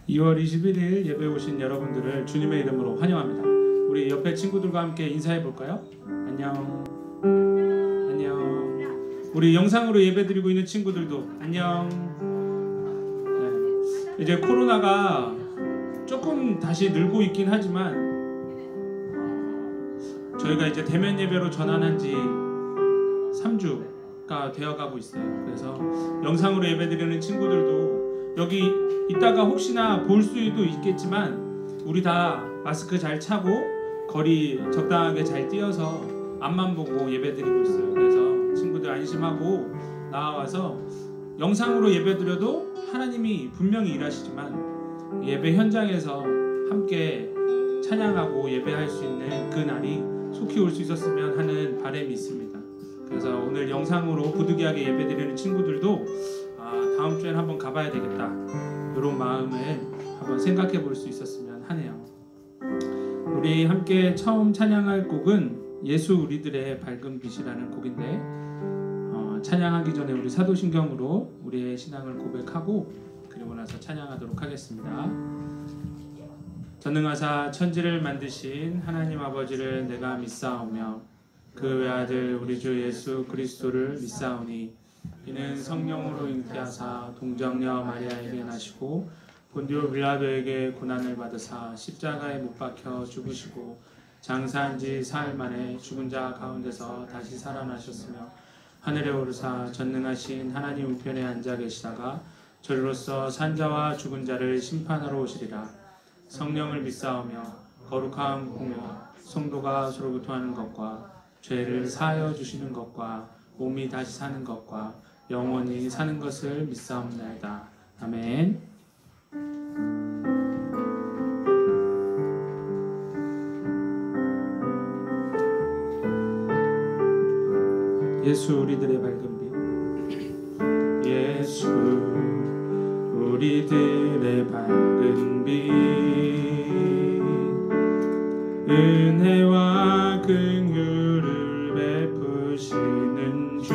2월 21일 예배 오신 여러분들을 주님의 이름으로 환영합니다. 우리 옆에 친구들과 함께 인사해 볼까요? 안녕. 안녕. 우리 영상으로 예배 드리고 있는 친구들도 안녕. 네. 이제 코로나가 조금 다시 늘고 있긴 하지만 저희가 이제 대면 예배로 전환한 지 3주가 되어가고 있어요. 그래서 영상으로 예배 드리는 친구들도 여기 이따가 혹시나 볼 수도 있겠지만 우리 다 마스크 잘 차고 거리 적당하게 잘 띄어서 앞만 보고 예배 드리고 있어요. 그래서 친구들 안심하고 나와서 영상으로 예배 드려도 하나님이 분명히 일하시지만 예배 현장에서 함께 찬양하고 예배할 수 있는 그 날이 속히 올 수 있었으면 하는 바람이 있습니다. 그래서 오늘 영상으로 부득이하게 예배 드리는 친구들도 다음 주엔 한번 가봐야 되겠다 이런 마음을 한번 생각해 볼 수 있었으면 하네요. 우리 함께 처음 찬양할 곡은 예수 우리들의 밝은 빛이라는 곡인데 찬양하기 전에 우리 사도신경으로 우리의 신앙을 고백하고 그리고 나서 찬양하도록 하겠습니다. 전능하사 천지를 만드신 하나님 아버지를 내가 믿사오며 그 외아들 우리 주 예수 그리스도를 믿사오니 이는 성령으로 잉태하사 동정녀 마리아에게 나시고 본디오 빌라도에게 고난을 받으사 십자가에 못 박혀 죽으시고 장사한 지 사흘 만에 죽은 자 가운데서 다시 살아나셨으며 하늘에 오르사 전능하신 하나님 우편에 앉아 계시다가 저리로서 산자와 죽은 자를 심판하러 오시리라. 성령을 믿사오며 거룩한 공요 성도가 서로 교통하는 것과 죄를 사하여 주시는 것과 몸이 다시 사는 것과 영원히 사는 것을 믿사옵나이다. 아멘. 예수 우리들의 밝은 빛 예수 우리들의 밝은 빛 은혜와 긍휼을 베푸시는 주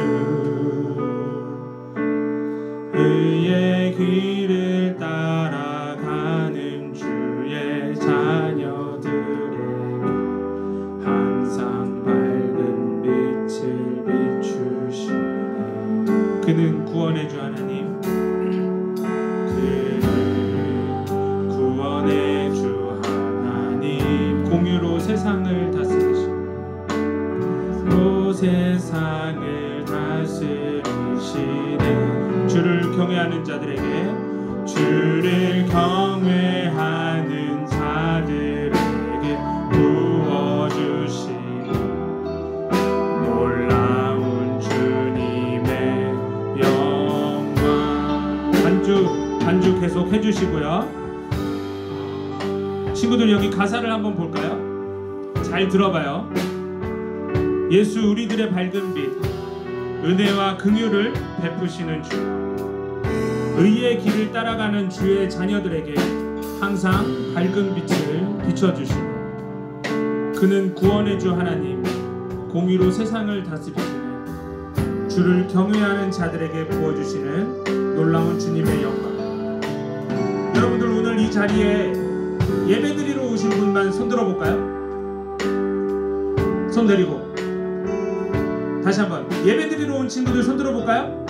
의의 길을 따라가는 주의 자녀들에게 항상 밝은 빛을 비추시네. 그는 구원의 주 하나님 세상을 다스리시고 세상을 다스리시네. 주를 경외하는 자들에게 주를 경외하는 자들에게 부어주시는 놀라운 주님의 영광. 반주 계속 해주시고요. 친구들 여기 가사를 한번 볼까요? 잘 들어봐요. 예수 우리들의 밝은 빛 은혜와 긍휼을 베푸시는 주 의의 길을 따라가는 주의 자녀들에게 항상 밝은 빛을 비춰주시고 그는 구원의 주 하나님 공의로 세상을 다스리시는 주를 경외하는 자들에게 부어주시는 놀라운 주님의 영광. 여러분들 오늘 이 자리에 예배드리러 오신 분만 손들어 볼까요? 손 내리고 다시 한번 예배드리러 온 친구들 손 들어볼까요?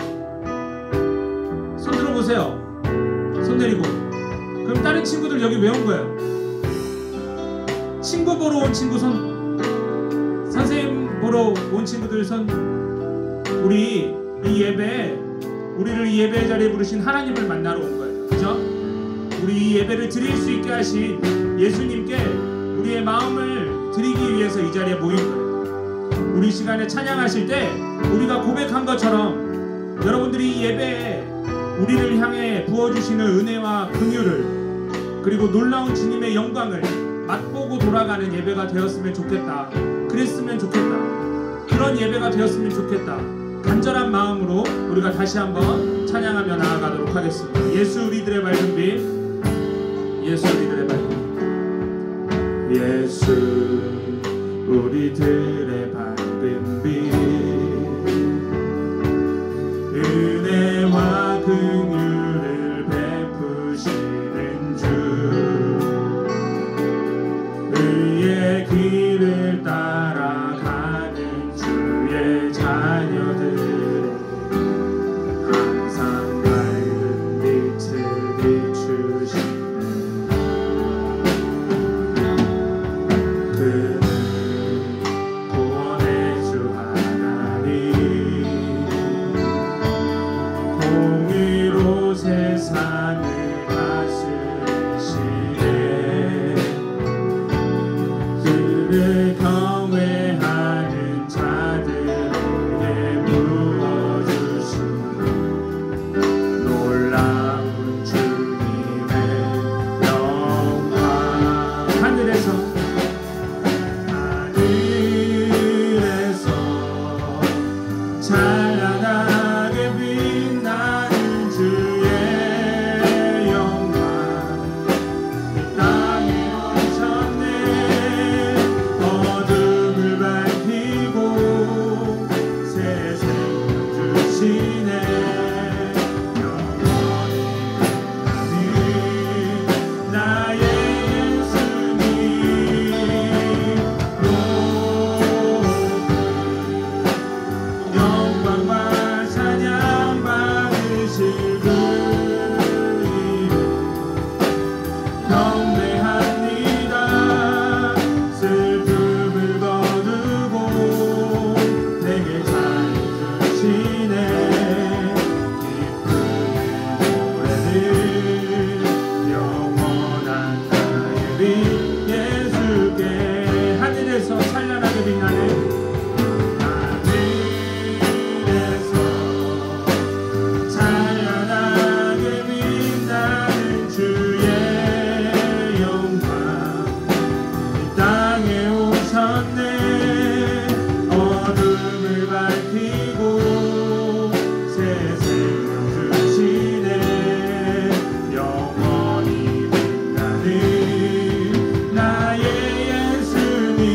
손 들어보세요. 손 내리고. 그럼 다른 친구들 여기 왜 온 거예요? 친구 보러 온 친구 손. 선생님 보러 온 친구들 손. 우리 이 예배 우리를 이 예배 자리에 부르신 하나님을 만나러 온 거예요. 그죠? 우리 이 예배를 드릴 수 있게 하신 예수님께 우리의 마음을 드리기 위해서 이 자리에 모인 거예요. 우리 시간에 찬양하실 때 우리가 고백한 것처럼 여러분들이 이 예배에 우리를 향해 부어주시는 은혜와 긍휼을 그리고 놀라운 주님의 영광을 맛보고 돌아가는 예배가 되었으면 좋겠다. 그랬으면 좋겠다. 그런 예배가 되었으면 좋겠다. 간절한 마음으로 우리가 다시 한번 찬양하며 나아가도록 하겠습니다. 예수 우리들의 밝은 빛 예수 우리들의 밝은 빛 예수 우리들의 밝은 빛 은혜와 긍휼을 베푸시는 주 세상을 다스리시네. 그를 경외하는 자들에게 부어주시는 놀라운 주님의 영광. 하늘에서 찬란하게 빛나는 주의 영광. 이 땅에 오셨네. 어둠을 밝히고 새 생명 주시네. 영원히 빛나는 나의 예수님 영광과 찬양 받으실 그 이름 경배합니다. 슬픔을 거두고 내게 자유 주시네. 기쁨의 노래를 영원한 나의 빛 예수께. 하늘에서 찬란하게 빛나는 찬란하게 빛나는 주의 영광. 이 땅에 오셨네. 어둠을 밝히고 새 생명 주시네. 영원히 빛나는 나의 예수님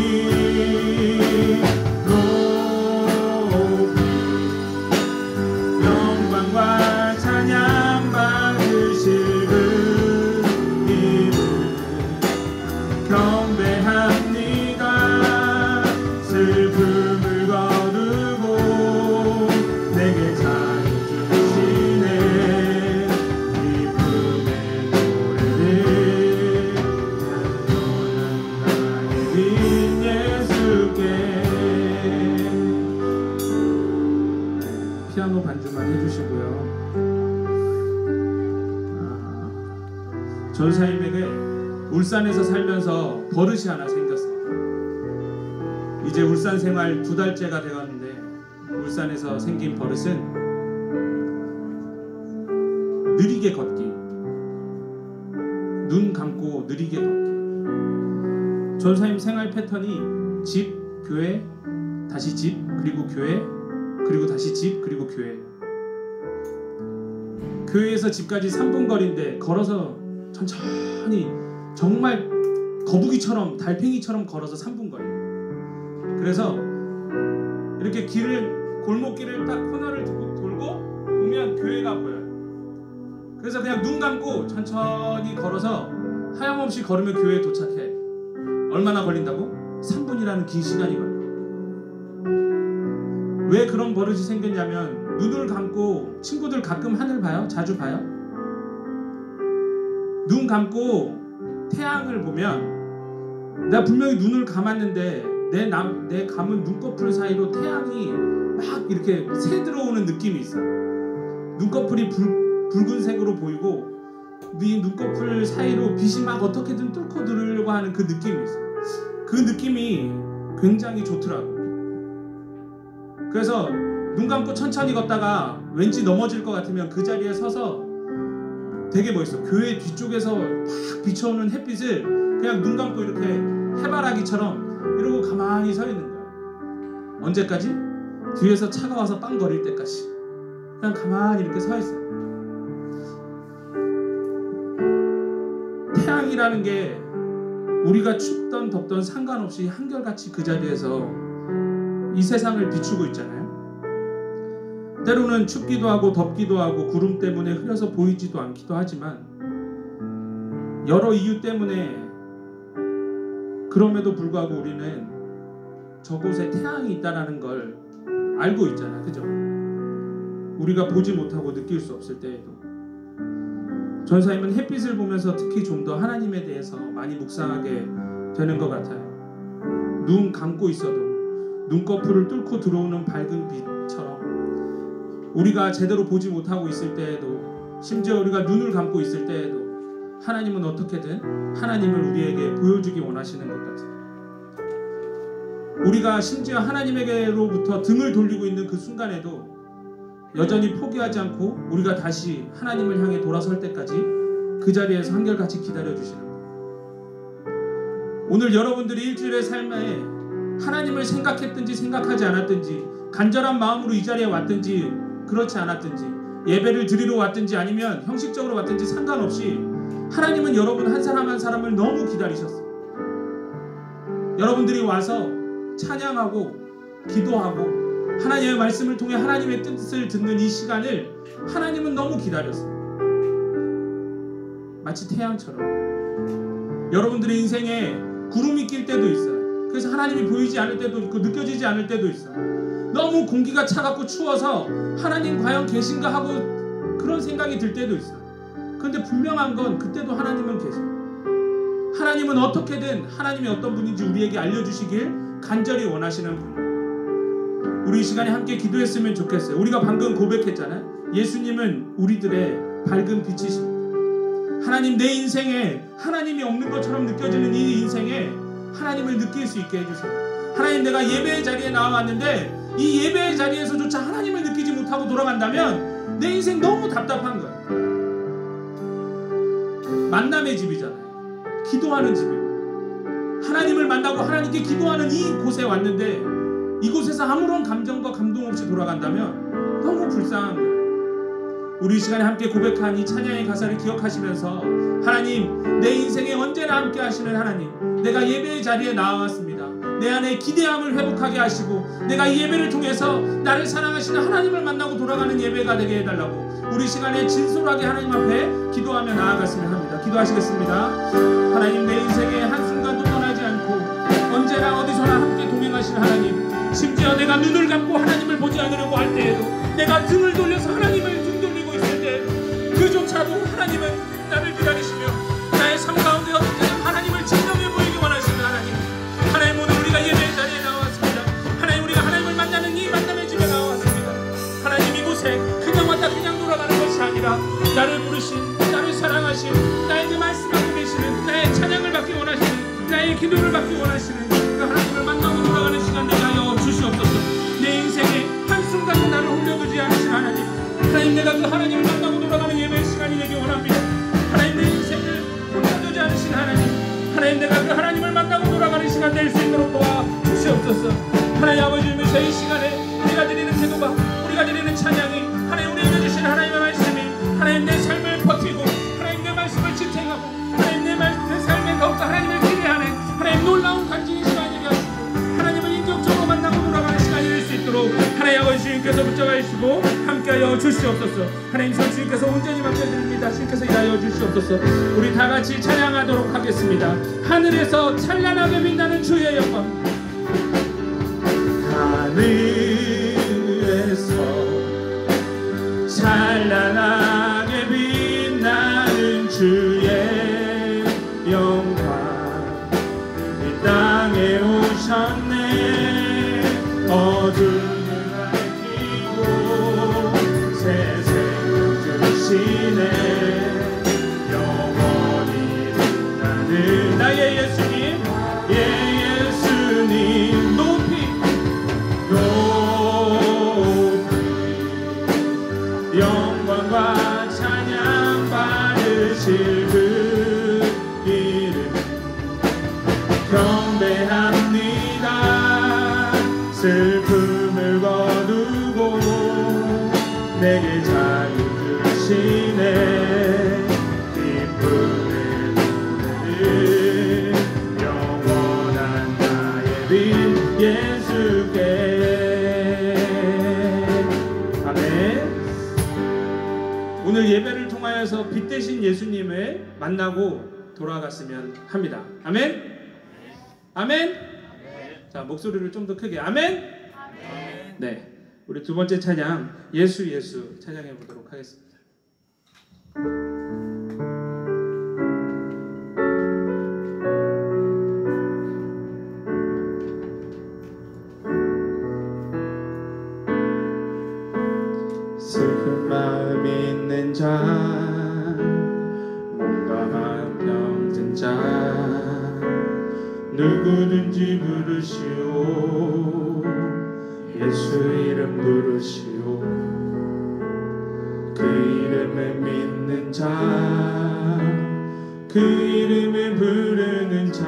높이 영광과 찬양 받으실 그 이름 경배합니다. 슬픔을 거두고 내게 자유 주시네. 기쁨의 노래를 영원한 나의 빛 예수께. 피아노 반주만 해주시고요. 전사님에게 울산에서 살면서 버릇이 하나 생겼어요. 이제 울산 생활 2달째가 되었는데 울산에서 생긴 버릇은 느리게 걷기. 눈 감고 느리게 걷기. 전사님 생활 패턴이 집, 교회, 다시 집, 그리고 교회, 그리고 다시 집, 그리고 교회. 교회에서 집까지 3분 거리인데 걸어서 천천히 정말 거북이처럼 달팽이처럼 걸어서 3분 거리. 그래서 이렇게 골목길을 딱 코너를 돌고 보면 교회가 보여요. 그래서 그냥 눈 감고 천천히 걸어서 하염없이 걸으면 교회에 도착해. 얼마나 걸린다고? 3분이라는 긴 시간이 걸려. 왜 그런 버릇이 생겼냐면 눈을 감고 친구들 가끔 하늘 봐요? 자주 봐요? 눈 감고 태양을 보면 내가 분명히 눈을 감았는데 내 감은 눈꺼풀 사이로 태양이 막 이렇게 새 들어오는 느낌이 있어. 눈꺼풀이 붉은색으로 보이고 네 눈꺼풀 사이로 빛이 막 어떻게든 뚫고 들어오려고 하는 그 느낌이 있어. 그 느낌이 굉장히 좋더라고. 그래서 눈 감고 천천히 걷다가 왠지 넘어질 것 같으면 그 자리에 서서 되게 멋있어. 교회 뒤쪽에서 막 비춰오는 햇빛을 그냥 눈 감고 이렇게 해바라기처럼 이러고 가만히 서 있는 거야. 언제까지? 뒤에서 차가 와서 빵 거릴 때까지 그냥 가만히 이렇게 서 있어. 태양이라는 게 우리가 춥던 덥던 상관없이 한결같이 그 자리에서 이 세상을 비추고 있잖아요. 때로는 춥기도 하고 덥기도 하고 구름 때문에 흐려서 보이지도 않기도 하지만 여러 이유 때문에 그럼에도 불구하고 우리는 저곳에 태양이 있다는 걸 알고 있잖아. 그죠? 우리가 보지 못하고 느낄 수 없을 때에도 전사님은 햇빛을 보면서 특히 좀 더 하나님에 대해서 많이 묵상하게 되는 것 같아요. 눈 감고 있어도 눈꺼풀을 뚫고 들어오는 밝은 빛처럼 우리가 제대로 보지 못하고 있을 때에도 심지어 우리가 눈을 감고 있을 때에도 하나님은 어떻게든 하나님을 우리에게 보여주기 원하시는 것 같아요. 우리가 심지어 하나님에게로부터 등을 돌리고 있는 그 순간에도 여전히 포기하지 않고 우리가 다시 하나님을 향해 돌아설 때까지 그 자리에서 한결같이 기다려주시는 거예요. 오늘 여러분들이 일주일의 삶에 하나님을 생각했든지 생각하지 않았든지, 간절한 마음으로 이 자리에 왔든지 그렇지 않았든지, 예배를 드리러 왔든지 아니면 형식적으로 왔든지 상관없이 하나님은 여러분 한 사람 한 사람을 너무 기다리셨어요. 여러분들이 와서 찬양하고 기도하고 하나님의 말씀을 통해 하나님의 뜻을 듣는 이 시간을 하나님은 너무 기다렸어요. 마치 태양처럼 여러분들의 인생에 구름이 낄 때도 있어요. 그래서 하나님이 보이지 않을 때도 있고 느껴지지 않을 때도 있어요. 너무 공기가 차갑고 추워서 하나님 과연 계신가 하고 그런 생각이 들 때도 있어요. 그런데 분명한 건 그때도 하나님은 계세요. 하나님은 어떻게든 하나님이 어떤 분인지 우리에게 알려주시길 간절히 원하시는 분. 우리 이 시간에 함께 기도했으면 좋겠어요. 우리가 방금 고백했잖아요. 예수님은 우리들의 밝은 빛이십니다. 하나님, 내 인생에 하나님이 없는 것처럼 느껴지는 이 인생에 하나님을 느낄 수 있게 해주세요. 하나님, 내가 예배의 자리에 나와왔는데 이 예배의 자리에서조차 하나님을 느끼지 못하고 돌아간다면 내 인생 너무 답답한 거예요. 만남의 집이잖아요. 기도하는 집이고 하나님을 만나고 하나님께 기도하는 이 곳에 왔는데 이곳에서 아무런 감정과 감동 없이 돌아간다면 너무 불쌍한 거예요. 우리 이 시간에 함께 고백한 이 찬양의 가사를 기억하시면서 하나님, 내 인생에 언제나 함께 하시는 하나님, 내가 예배의 자리에 나와왔습니다. 내 안에 기대함을 회복하게 하시고 내가 이 예배를 통해서 나를 사랑하시는 하나님을 만나고 돌아가는 예배가 되게 해달라고 우리 시간에 진솔하게 하나님 앞에 기도하며 나아갔으면 합니다. 기도하시겠습니다. 하나님, 내 인생에 한순간도 떠나지 않고 언제나 어디서나 함께 동행하시는 하나님, 심지어 내가 눈을 감고 하나님을 보지 않으려고 할 때에도, 내가 등을 돌려서 하나님을 등 돌리고 있을 때 그조차도 하나님은 나를 기다리시며 나의 삶 가운데 어떻게든 하나님을 진정해 보이기 원하시는 하나님, 하나님, 오늘 우리가 예배의 자리에 나왔습니다. 하나님, 우리가 하나님을 만나는 이 만남의 집에 나왔습니다. 하나님, 이곳에 그냥 왔다 그냥 돌아가는 것이 아니라 나를 부르신, 나를 사랑하신, 나에게 말씀하고 계시는, 나의 찬양을 받기 원하시는, 나의 기도를 받기 원하시는 그 하나님을 만나고 돌아가는 시간 되게 하여 주시옵소서. 내 인생에 한순간도 나를 홀려두지 않으신 하나님, 하나님, 내가 그 하나님을 만나고 돌아가는 예배의 시간이 되기 원합니다. 하나님, 내 인생을 홀려두지 않으신 하나님, 하나님, 내가 그 하나님을 만나고 돌아가는 시간 될 수 있도록 도와 주시옵소서. 하나님 아버지, 이 시간에 우리가 드리는 기도가, 우리가 드리는 찬양이, 하나님 우리에게 주신 하나님의 말씀이 하나님 내 삶을 버티고 하나님 내 말씀을 지탱하고 하나님 내 삶에 더욱더 하나님을 기대하는 하나님 놀라운 간증의 시간이 되게 하시고 하나님을 인격적으로 만나고 돌아가는 시간이 될 수 있도록 하나님 아버지 주님께서 붙잡아 주시고 함께하여 주시옵소서. 하나님, 선 주님께서 온전히 맡겨드립니다. 주님께서 일하여 주시옵소서. 우리 다 같이 찬양하도록 하겠습니다. 하늘에서 찬란하게 빛나는 주의 영광, 하늘에서 찬란하게 빛나는 주의 영광, 이 땅에 오셨네. 어둠을 밝히고 새 생명 주시네. 영원히 빛나는 나의 예수님, 예수님 높이 영광과 찬양 받으실 그 이름 경배합니다. 슬픔을 거두고 내게 자유 주시네. 기쁨을 부르는 영원한 나의 빛 예수께. 아멘. 오늘 예배를 통하여서 빛 대신 예수님을 만나고 돌아갔으면 합니다. 아멘. 아멘. 자, 목소리를 좀 더 크게 아멘. 네, 우리 두 번째 찬양 예수 예수 찬양해 보도록 하겠습니다. 슬픈 마음 있는 자 몸과 마음 병든 자 누구든지 부르시오. 예수 이름 부르시오. 그 이름을 믿는 자, 그 이름을 부르는 자,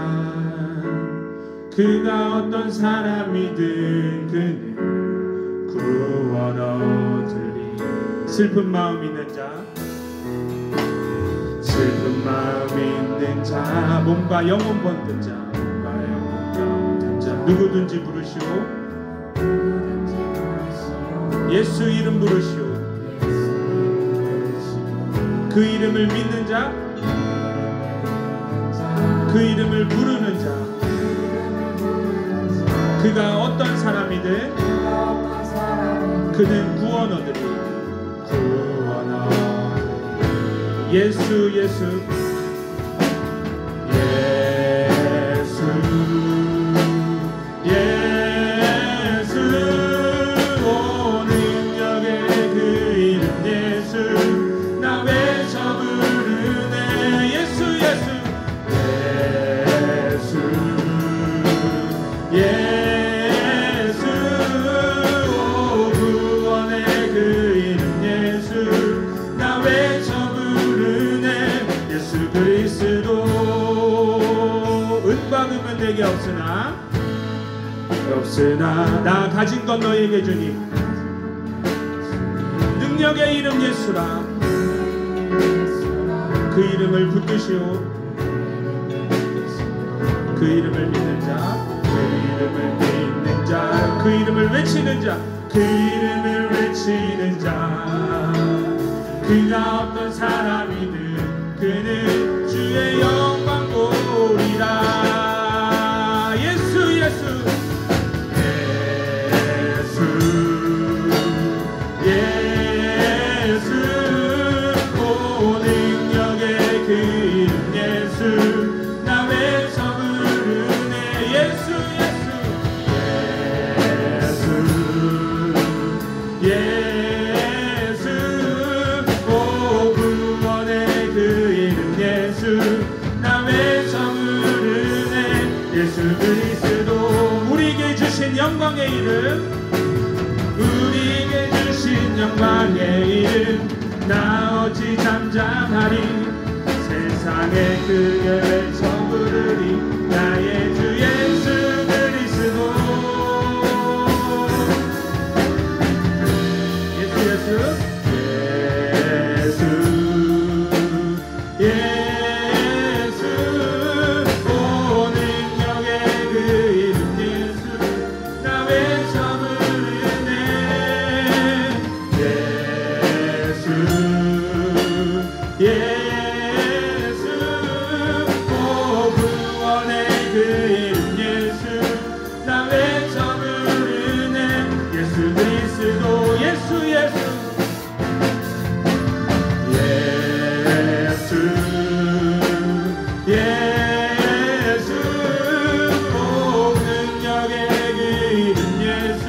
그가 어떤 사람이든 그는 구원 얻으리. 슬픈 마음 있는 자, 슬픈 마음 있는 자, 몸과 영혼 번든 자, 몸과 영혼 번든 자 누구든지 부르시오. 예수 이름 부르시오. 그 이름을 믿는 자, 그 이름을 부르는 자, 그가 어떤 사람이든 그는 구원 얻으리. 구원 얻으리. 예수 예수 예수 예수 오 능력의 그 이름 예수 나 외쳐 부르네. 예수 예수 예수 예수 오 구원의 그 이름 예수 나 외쳐 부르네. 예수 그리스도 은과 금은 내게 없으나 나 가진 건 너에게 주니 능력의 이름 예수라. 그 이름을 붙드시오. 그 이름을 믿는 자, 그 이름을 믿는 자, 그 이름을 외치는 자, 그 이름을 외치는 자, 그가 어떤 사람이든 그는 주의 영광 보리라. 예수 예수 예수 오 능력의 그 이름 예수 나 외쳐 부르네. 예수 예수 예수 오 구원의 그 이름 예수 나 외쳐 부르네. 예수 그리스도 우리에게 주신 영광의 이름, 우리에게 주신 영광의 이름 나 어찌 잠잠하리. 세상에 크게 외쳐 부르리. 나의 주 예수 그리스도. 예수 예수 예수 예수 오 능력의 그 이름 예수 나 외쳐 부르네. 예수 예수 오 구원의 그 이름 예수 나 외쳐 부르네. 예수 그리스도 예수 예수 예수 예수 오 능력의 그 이름 예수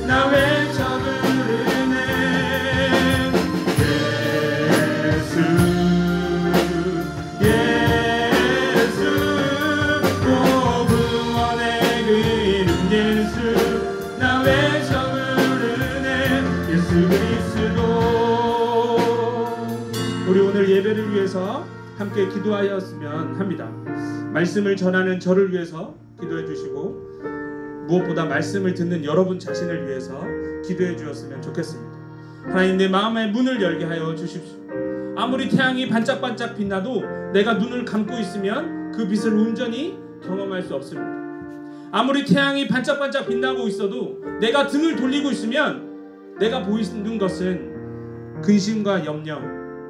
나 외쳐 부르네. 예수 예수 오 구원의 그 이름 예수 나 외쳐 부르네. 예수 그리스도. 우리 오늘 예배를 위해서 함께 기도하였으면 합니다. 말씀을 전하는 저를 위해서 기도해 주시고 무엇보다 말씀을 듣는 여러분 자신을 위해서 기도해 주셨으면 좋겠습니다. 하나님, 내 마음의 문을 열게 하여 주십시오. 아무리 태양이 반짝반짝 빛나도 내가 눈을 감고 있으면 그 빛을 온전히 경험할 수 없습니다. 아무리 태양이 반짝반짝 빛나고 있어도 내가 등을 돌리고 있으면 내가 보이는 것은 근심과 염려,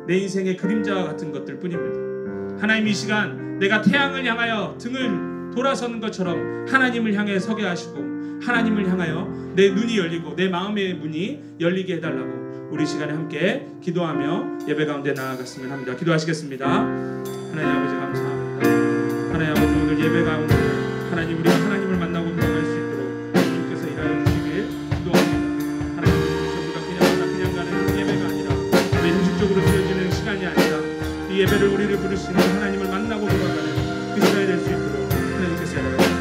내 인생의 그림자와 같은 것들 뿐입니다. 하나님, 이 시간 내가 태양을 향하여 등을 돌아서는 것처럼 하나님을 향해 서게 하시고 하나님을 향하여 내 눈이 열리고 내 마음의 문이 열리게 해달라고 우리 시간에 함께 기도하며 예배 가운데 나아갔으면 합니다. 기도하시겠습니다. 하나님 아버지 감사합니다. 하나님 아버지, 오늘 예배 가운데 하나님 우리가 하나님을 만나고 경험할 수 있도록 주님께서 일하여 주시길 기도합니다. 하나님, 우리가 그냥 가는 예배가 아니라 우리 형식적으로 드려지는 이 예배를 우리를 부르시는 하나님을 만나고 돌아가는 그 시간이 될 수 있도록 하나님께서 여러분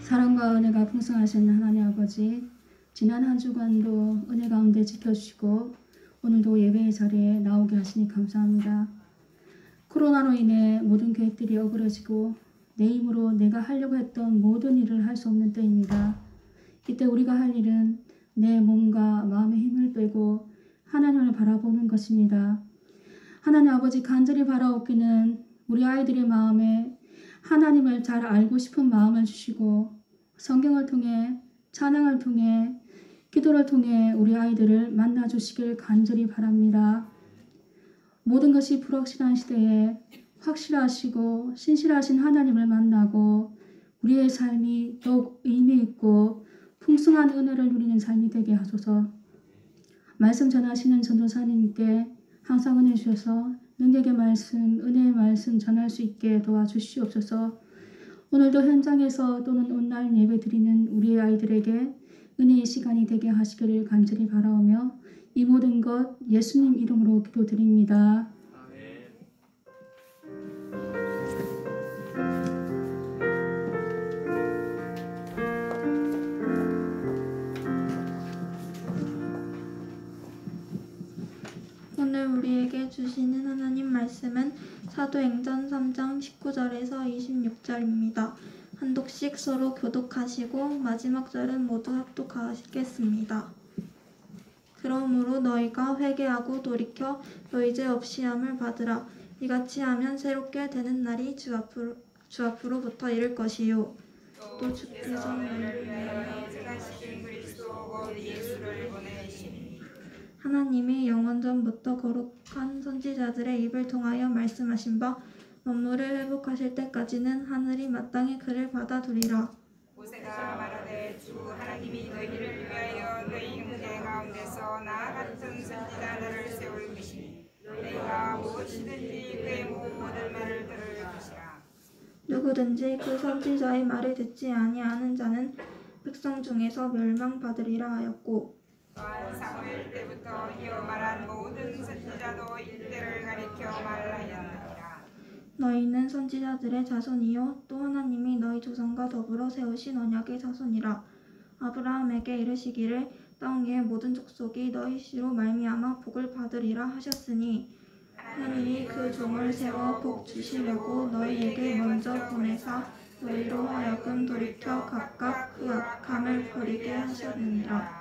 사랑과 은혜가 풍성하신 하나님 아버지, 지난 한 주간도 은혜 가운데 지켜주시고 오늘도 예배의 자리에 나오게 하시니 감사합니다. 코로나로 인해 모든 계획들이 어그러지고 내 힘으로 내가 하려고 했던 모든 일을 할 수 없는 때입니다. 이때 우리가 할 일은 내 몸과 마음의 힘을 빼고 하나님을 바라보는 것입니다. 하나님 아버지, 간절히 바라옵기는 우리 아이들의 마음에 하나님을 잘 알고 싶은 마음을 주시고 성경을 통해, 찬양을 통해, 기도를 통해 우리 아이들을 만나주시길 간절히 바랍니다. 모든 것이 불확실한 시대에 확실하시고 신실하신 하나님을 만나고 우리의 삶이 더욱 의미 있고 풍성한 은혜를 누리는 삶이 되게 하소서. 말씀 전하시는 전도사님께 항상 은혜 주셔서 능력의 말씀, 은혜의 말씀 전할 수 있게 도와주시옵소서. 오늘도 현장에서 또는 온라인 예배 드리는 우리의 아이들에게 은혜의 시간이 되게 하시기를 간절히 바라오며 이 모든 것 예수님 이름으로 기도드립니다. 오늘 우리에게 주시는 하나님 말씀은 사도행전 3장 19절에서 26절입니다. 한 독씩 서로 교독하시고 마지막 절은 모두 합독하시겠습니다. 그러므로 너희가 회개하고 돌이켜 너희 죄 없이 함을 받으라. 이같이 하면 새롭게 되는 날이 주 앞으로부터 이를 것이요. 또 주께서 너희를 위하여 제가시킨 그리스도 곧 예수를 보내시니 하나님이 영원전부터 거룩한 선지자들의 입을 통하여 말씀하신 바 만물을 회복하실 때까지는 하늘이 마땅히 그를 받아두리라. 모세가 말하되 주 하나님이 너희를 위하여 너희 형제 가운데서 나 같은 선지자들을 세울 것이니 너희가 무엇이든지 그의 모든 말을 들을 것이라. 누구든지 그 선지자의 말을 듣지 아니하는 자는 백성 중에서 멸망받으리라 하였고, 또한 사무엘 때부터 이어 말한 모든 선지자도 이때를 가리켜 말하였느니라. 너희는 선지자들의 자손이요 또 하나님이 너희 조상과 더불어 세우신 언약의 자손이라. 아브라함에게 이르시기를 땅 위의 모든 족속이 너희 씨로 말미암아 복을 받으리라 하셨으니 하나님이 그 종을 세워 복 주시려고 너희에게 먼저 보내사 너희로 하여금 돌이켜 각각 그 악함을 버리게 하셨느니라.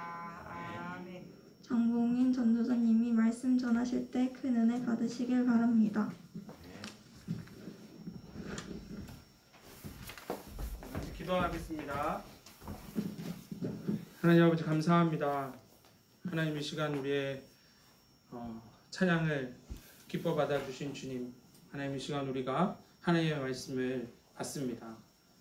장봉인 전도사님이 말씀 전하실 때 큰 은혜 받으시길 바랍니다. 기도하겠습니다. 하나님 아버지 감사합니다. 하나님 이 시간 우리의 찬양을 기뻐 받아주신 주님, 하나님 이 시간 우리가 하나님의 말씀을 받습니다.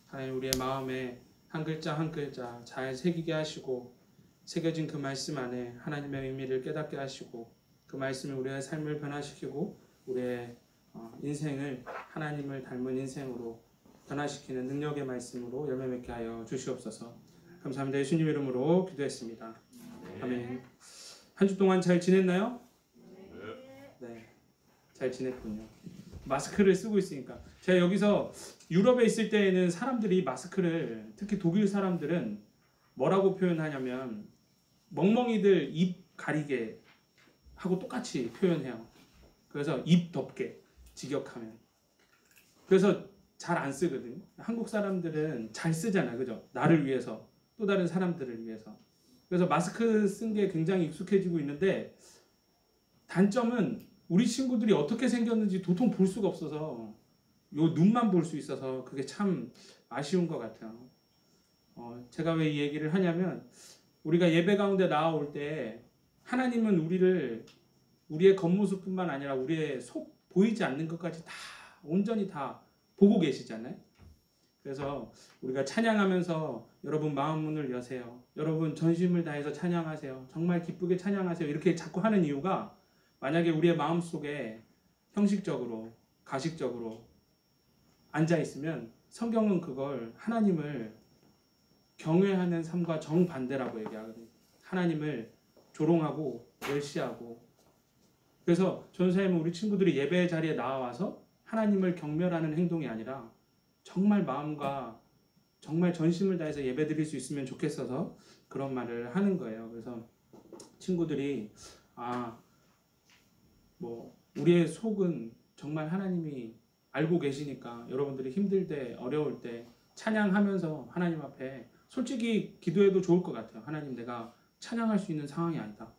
하나님 우리의 마음에 한 글자 한 글자 잘 새기게 하시고 새겨진 그 말씀 안에 하나님의 의미를 깨닫게 하시고 그 말씀이 우리의 삶을 변화시키고 우리의 인생을 하나님을 닮은 인생으로 변화시키는 능력의 말씀으로 열매 맺게 하여 주시옵소서. 감사합니다. 예수님 이름으로 기도했습니다. 아멘. 한 주 동안 잘 지냈나요? 네, 잘 지냈군요. 마스크를 쓰고 있으니까. 제가 여기서 유럽에 있을 때에는 사람들이 마스크를, 특히 독일 사람들은 뭐라고 표현하냐면 멍멍이들 입 가리게 하고 똑같이 표현해요. 그래서 입 덮게, 직역하면. 그래서 잘 안 쓰거든요. 한국 사람들은 잘 쓰잖아요. 그죠? 나를 위해서, 또 다른 사람들을 위해서. 그래서 마스크 쓴 게 굉장히 익숙해지고 있는데 단점은 우리 친구들이 어떻게 생겼는지 도통 볼 수가 없어서 요 눈만 볼 수 있어서 그게 참 아쉬운 것 같아요. 제가 왜 이 얘기를 하냐면 우리가 예배 가운데 나아올 때 하나님은 우리를 우리의 겉모습뿐만 아니라 우리의 속 보이지 않는 것까지 다 온전히 다 보고 계시잖아요. 그래서 우리가 찬양하면서 여러분 마음 문을 여세요. 여러분 전심을 다해서 찬양하세요. 정말 기쁘게 찬양하세요. 이렇게 자꾸 하는 이유가 만약에 우리의 마음 속에 형식적으로 가식적으로 앉아 있으면 성경은 그걸 하나님을 경외하는 삶과 정반대라고 얘기하거든요. 하나님을 조롱하고 멸시하고. 그래서 전사님은 우리 친구들이 예배 자리에 나와서 하나님을 경멸하는 행동이 아니라 정말 마음과 정말 전심을 다해서 예배 드릴 수 있으면 좋겠어서 그런 말을 하는 거예요. 그래서 친구들이 우리의 속은 정말 하나님이 알고 계시니까 여러분들이 힘들 때 어려울 때 찬양하면서 하나님 앞에 솔직히 기도해도 좋을 것 같아요. 하나님, 내가 찬양할 수 있는 상황이 아니다.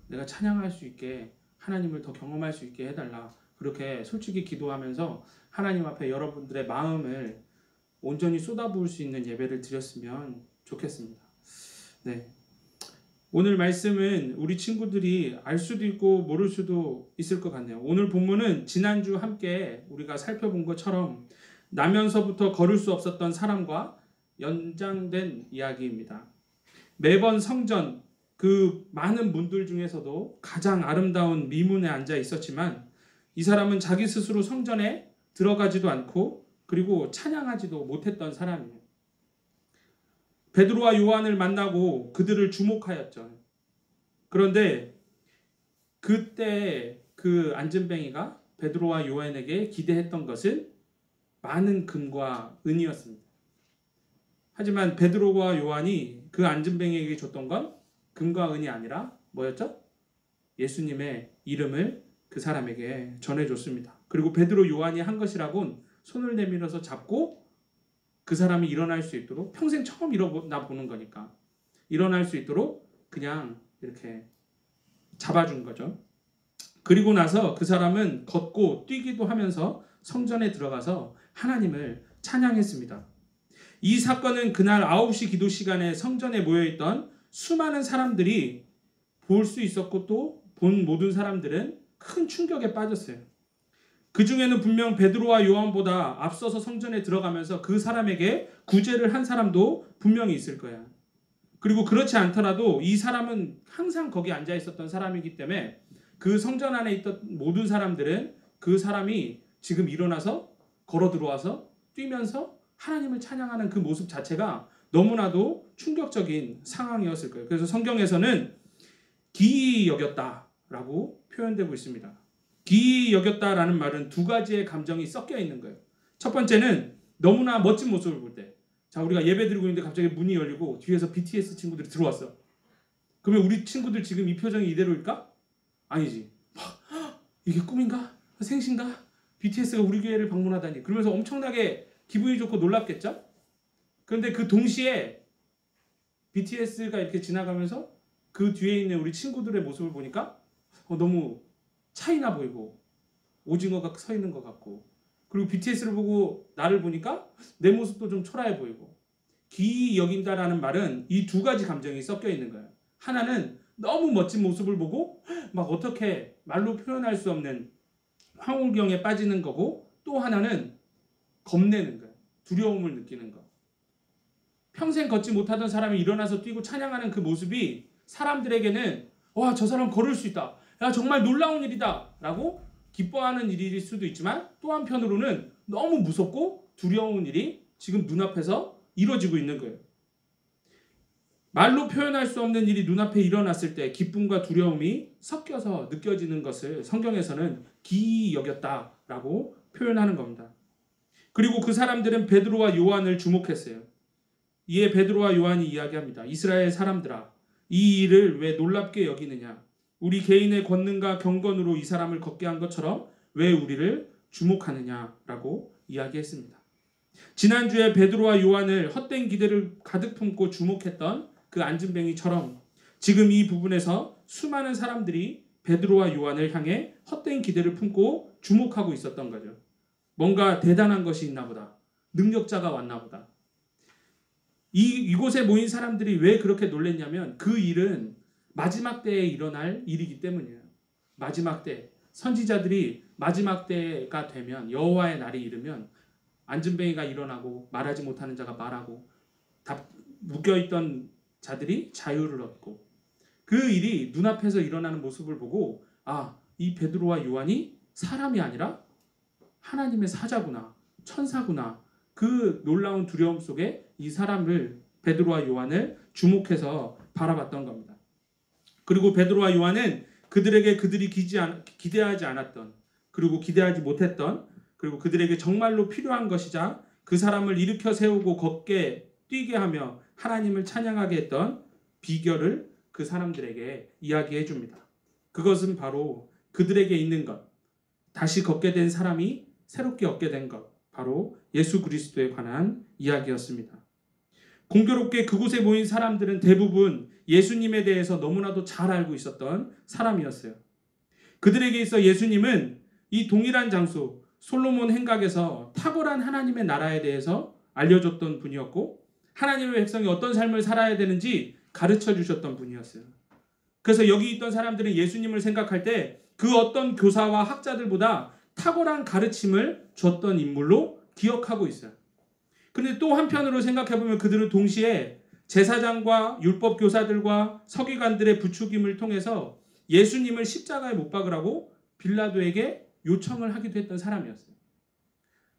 내가 찬양할 수 있게 하나님을 더 경험할 수 있게 해달라. 그렇게 솔직히 기도하면서 하나님 앞에 여러분들의 마음을 온전히 쏟아부을 수 있는 예배를 드렸으면 좋겠습니다. 네. 오늘 말씀은 우리 친구들이 알 수도 있고 모를 수도 있을 것 같네요. 오늘 본문은 지난주 함께 우리가 살펴본 것처럼 나면서부터 걸을 수 없었던 사람과 연장된 이야기입니다. 매번 성전 그 많은 문들 중에서도 가장 아름다운 미문에 앉아 있었지만 이 사람은 자기 스스로 성전에 들어가지도 않고 그리고 찬양하지도 못했던 사람이에요. 베드로와 요한을 만나고 그들을 주목하였죠. 그런데 그때 그 안진뱅이가 베드로와 요한에게 기대했던 것은 많은 금과 은이었습니다. 하지만 베드로와 요한이 그 안진뱅이에게 줬던 건 금과 은이 아니라 뭐였죠? 예수님의 이름을 그 사람에게 전해줬습니다. 그리고 베드로 요한이 한 것이라곤 손을 내밀어서 잡고 그 사람이 일어날 수 있도록, 평생 처음 일어나 보는 거니까 일어날 수 있도록 그냥 이렇게 잡아준 거죠. 그리고 나서 그 사람은 걷고 뛰기도 하면서 성전에 들어가서 하나님을 찬양했습니다. 이 사건은 그날 9시 기도 시간에 성전에 모여있던 수많은 사람들이 볼 수 있었고 또 본 모든 사람들은 큰 충격에 빠졌어요. 그 중에는 분명 베드로와 요한보다 앞서서 성전에 들어가면서 그 사람에게 구제를 한 사람도 분명히 있을 거야. 그리고 그렇지 않더라도 이 사람은 항상 거기 앉아 있었던 사람이기 때문에 그 성전 안에 있던 모든 사람들은 그 사람이 지금 일어나서 걸어 들어와서 뛰면서 하나님을 찬양하는 그 모습 자체가 너무나도 충격적인 상황이었을 거예요. 그래서 성경에서는 기이히 여겼다라고 표현되고 있습니다. 기이히 여겼다라는 말은 두 가지의 감정이 섞여 있는 거예요. 첫 번째는 너무나 멋진 모습을 볼 때, 자, 우리가 예배 드리고 있는데 갑자기 문이 열리고 뒤에서 BTS 친구들이 들어왔어. 그러면 우리 친구들 지금 이 표정이 이대로일까? 아니지. 이게 꿈인가? 생신가? BTS가 우리 교회를 방문하다니. 그러면서 엄청나게 기분이 좋고 놀랍겠죠? 그런데 그 동시에 BTS가 이렇게 지나가면서 그 뒤에 있는 우리 친구들의 모습을 보니까 너무 차이나 보이고 오징어가 서 있는 것 같고, 그리고 BTS를 보고 나를 보니까 내 모습도 좀 초라해 보이고. 기이히 여긴다라는 말은 이 두 가지 감정이 섞여 있는 거예요. 하나는 너무 멋진 모습을 보고 막 어떻게 말로 표현할 수 없는 황홀경에 빠지는 거고, 또 하나는 겁내는 거예요. 두려움을 느끼는 거. 평생 걷지 못하던 사람이 일어나서 뛰고 찬양하는 그 모습이 사람들에게는 와, 저 사람 걸을 수 있다. 야, 정말 놀라운 일이다. 라고 기뻐하는 일일 수도 있지만 또 한편으로는 너무 무섭고 두려운 일이 지금 눈앞에서 이루어지고 있는 거예요. 말로 표현할 수 없는 일이 눈앞에 일어났을 때 기쁨과 두려움이 섞여서 느껴지는 것을 성경에서는 기이히 여겼다라고 표현하는 겁니다. 그리고 그 사람들은 베드로와 요한을 주목했어요. 이에 베드로와 요한이 이야기합니다. 이스라엘 사람들아, 이 일을 왜 놀랍게 여기느냐? 우리 개인의 권능과 경건으로 이 사람을 걷게 한 것처럼 왜 우리를 주목하느냐라고 이야기했습니다. 지난주에 베드로와 요한을 헛된 기대를 가득 품고 주목했던 그 안진뱅이처럼 지금 이 부분에서 수많은 사람들이 베드로와 요한을 향해 헛된 기대를 품고 주목하고 있었던 거죠. 뭔가 대단한 것이 있나 보다. 능력자가 왔나 보다. 이곳에 모인 사람들이 왜 그렇게 놀랬냐면 그 일은 마지막 때에 일어날 일이기 때문이에요. 마지막 때 선지자들이 마지막 때가 되면 여호와의 날이 이르면 안진뱅이가 일어나고 말하지 못하는 자가 말하고 묶여있던 자들이 자유를 얻고 그 일이 눈앞에서 일어나는 모습을 보고 이 베드로와 요한이 사람이 아니라 하나님의 사자구나, 천사구나. 그 놀라운 두려움 속에 이 사람을 베드로와 요한을 주목해서 바라봤던 겁니다. 그리고 베드로와 요한은 그들에게 그들이 기대하지 않았던 그리고 기대하지 못했던 그리고 그들에게 정말로 필요한 것이자 그 사람을 일으켜 세우고 걷게 뛰게 하며 하나님을 찬양하게 했던 비결을 그 사람들에게 이야기해 줍니다. 그것은 바로 그들에게 있는 것, 다시 걷게 된 사람이 새롭게 얻게 된 것, 바로 예수 그리스도에 관한 이야기였습니다. 공교롭게 그곳에 모인 사람들은 대부분 예수님에 대해서 너무나도 잘 알고 있었던 사람이었어요. 그들에게 있어 예수님은 이 동일한 장소 솔로몬 행각에서 탁월한 하나님의 나라에 대해서 알려줬던 분이었고 하나님의 백성이 어떤 삶을 살아야 되는지 가르쳐 주셨던 분이었어요. 그래서 여기 있던 사람들은 예수님을 생각할 때 그 어떤 교사와 학자들보다 탁월한 가르침을 줬던 인물로 기억하고 있어요. 그런데 또 한편으로 생각해보면 그들은 동시에 제사장과 율법 교사들과 서기관들의 부추김을 통해서 예수님을 십자가에 못 박으라고 빌라도에게 요청을 하기도 했던 사람이었어요.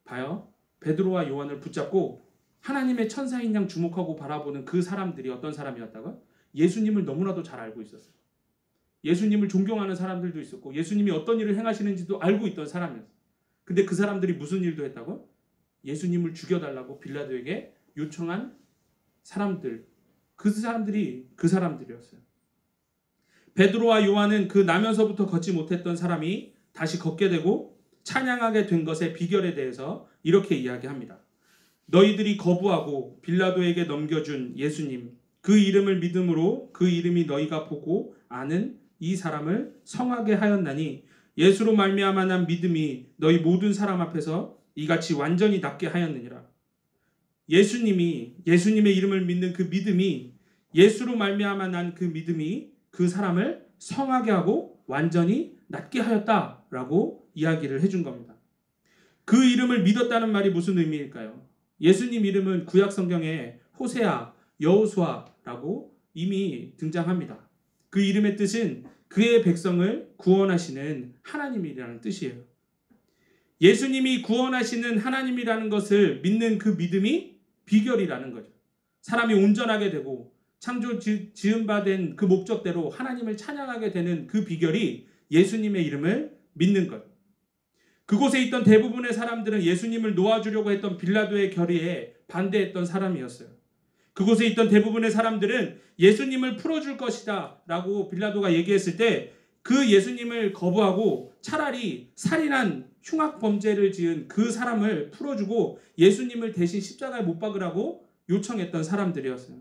봐요. 베드로와 요한을 붙잡고 하나님의 천사인 양 주목하고 바라보는 그 사람들이 어떤 사람이었다고? 예수님을 너무나도 잘 알고 있었어요. 예수님을 존경하는 사람들도 있었고 예수님이 어떤 일을 행하시는지도 알고 있던 사람이었어요. 근데 그 사람들이 무슨 일도 했다고? 예수님을 죽여달라고 빌라도에게 요청한 사람들, 그 사람들이 그 사람들이었어요. 베드로와 요한은 그 나면서부터 걷지 못했던 사람이 다시 걷게 되고 찬양하게 된 것의 비결에 대해서 이렇게 이야기합니다. 너희들이 거부하고 빌라도에게 넘겨준 예수님, 그 이름을 믿음으로 그 이름이 너희가 보고 아는 이 사람을 성하게 하였나니 예수로 말미암아 난 믿음이 너희 모든 사람 앞에서 이같이 완전히 낫게 하였느니라. 예수님의 이름을 믿는 그 믿음이 예수로 말미암아 난 그 믿음이 그 사람을 성하게 하고 완전히 낫게 하였다라고 이야기를 해준 겁니다. 그 이름을 믿었다는 말이 무슨 의미일까요? 예수님 이름은 구약 성경에 호세아, 여호수아라고 이미 등장합니다. 그 이름의 뜻은 그의 백성을 구원하시는 하나님이라는 뜻이에요. 예수님이 구원하시는 하나님이라는 것을 믿는 그 믿음이 비결이라는 거죠. 사람이 온전하게 되고 창조 지음받은 그 목적대로 하나님을 찬양하게 되는 그 비결이 예수님의 이름을 믿는 것. 그곳에 있던 대부분의 사람들은 예수님을 놓아주려고 했던 빌라도의 결의에 반대했던 사람이었어요. 그곳에 있던 대부분의 사람들은 예수님을 풀어줄 것이다 라고 빌라도가 얘기했을 때 그 예수님을 거부하고 차라리 살인한 흉악범죄를 지은 그 사람을 풀어주고 예수님을 대신 십자가에 못 박으라고 요청했던 사람들이었어요.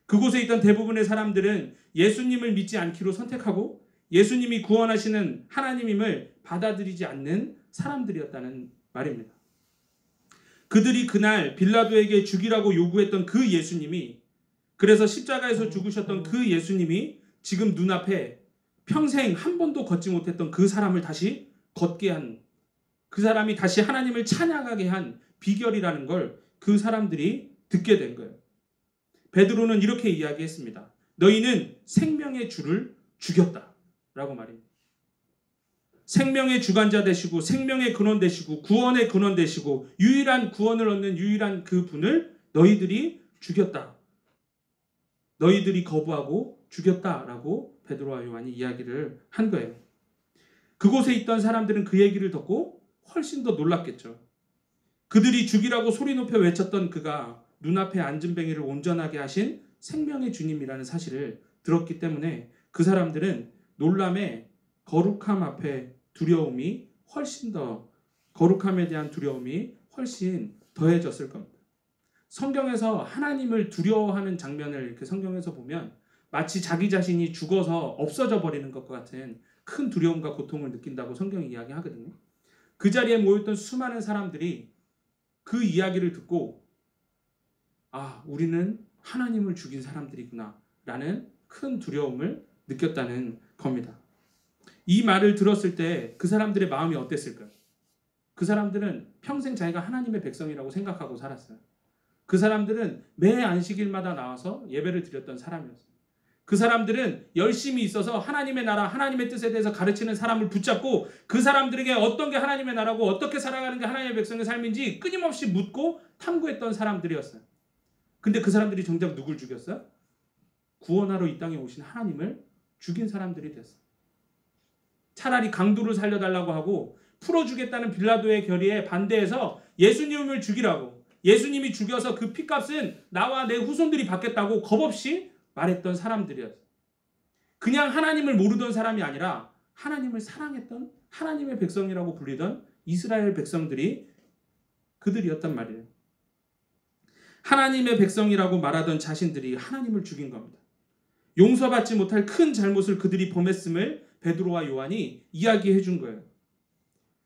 그곳에 있던 대부분의 사람들은 예수님을 믿지 않기로 선택하고 예수님이 구원하시는 하나님임을 받아들이지 않는 사람들이었다는 말입니다. 그들이 그날 빌라도에게 죽이라고 요구했던 그 예수님이, 그래서 십자가에서 죽으셨던 그 예수님이 지금 눈앞에 평생 한 번도 걷지 못했던 그 사람을 다시 걷게 한, 그 사람이 다시 하나님을 찬양하게 한 비결이라는 걸 그 사람들이 듣게 된 거예요. 베드로는 이렇게 이야기했습니다. 너희는 생명의 주를 죽였다 라고 말입니다. 생명의 주관자 되시고 생명의 근원 되시고 구원의 근원 되시고 유일한 구원을 얻는 유일한 그 분을 너희들이 죽였다. 너희들이 거부하고 죽였다라고 베드로와 요한이 이야기를 한 거예요. 그곳에 있던 사람들은 그 얘기를 듣고 훨씬 더 놀랐겠죠. 그들이 죽이라고 소리 높여 외쳤던 그가 눈앞에 안진뱅이를 온전하게 하신 생명의 주님이라는 사실을 들었기 때문에 그 사람들은 놀람에 거룩함 앞에 두려움이 훨씬 더, 거룩함에 대한 두려움이 훨씬 더해졌을 겁니다. 성경에서 하나님을 두려워하는 장면을 이렇게 성경에서 보면 마치 자기 자신이 죽어서 없어져 버리는 것과 같은 큰 두려움과 고통을 느낀다고 성경이 이야기하거든요. 그 자리에 모였던 수많은 사람들이 그 이야기를 듣고 아, 우리는 하나님을 죽인 사람들이구나 라는 큰 두려움을 느꼈다는 겁니다. 이 말을 들었을 때 그 사람들의 마음이 어땠을까요? 그 사람들은 평생 자기가 하나님의 백성이라고 생각하고 살았어요. 그 사람들은 매 안식일마다 나와서 예배를 드렸던 사람이었어요. 그 사람들은 열심히 있어서 하나님의 나라, 하나님의 뜻에 대해서 가르치는 사람을 붙잡고 그 사람들에게 어떤 게 하나님의 나라고 어떻게 살아가는 게 하나님의 백성의 삶인지 끊임없이 묻고 탐구했던 사람들이었어요. 근데 그 사람들이 정작 누굴 죽였어요? 구원하러 이 땅에 오신 하나님을 죽인 사람들이 됐어요. 차라리 강도를 살려달라고 하고 풀어주겠다는 빌라도의 결의에 반대해서 예수님을 죽이라고, 예수님이 죽여서 그 핏값은 나와 내 후손들이 받겠다고 겁없이 말했던 사람들이었어요. 그냥 하나님을 모르던 사람이 아니라 하나님을 사랑했던 하나님의 백성이라고 불리던 이스라엘 백성들이 그들이었단 말이에요. 하나님의 백성이라고 말하던 자신들이 하나님을 죽인 겁니다. 용서받지 못할 큰 잘못을 그들이 범했음을 베드로와 요한이 이야기해 준 거예요.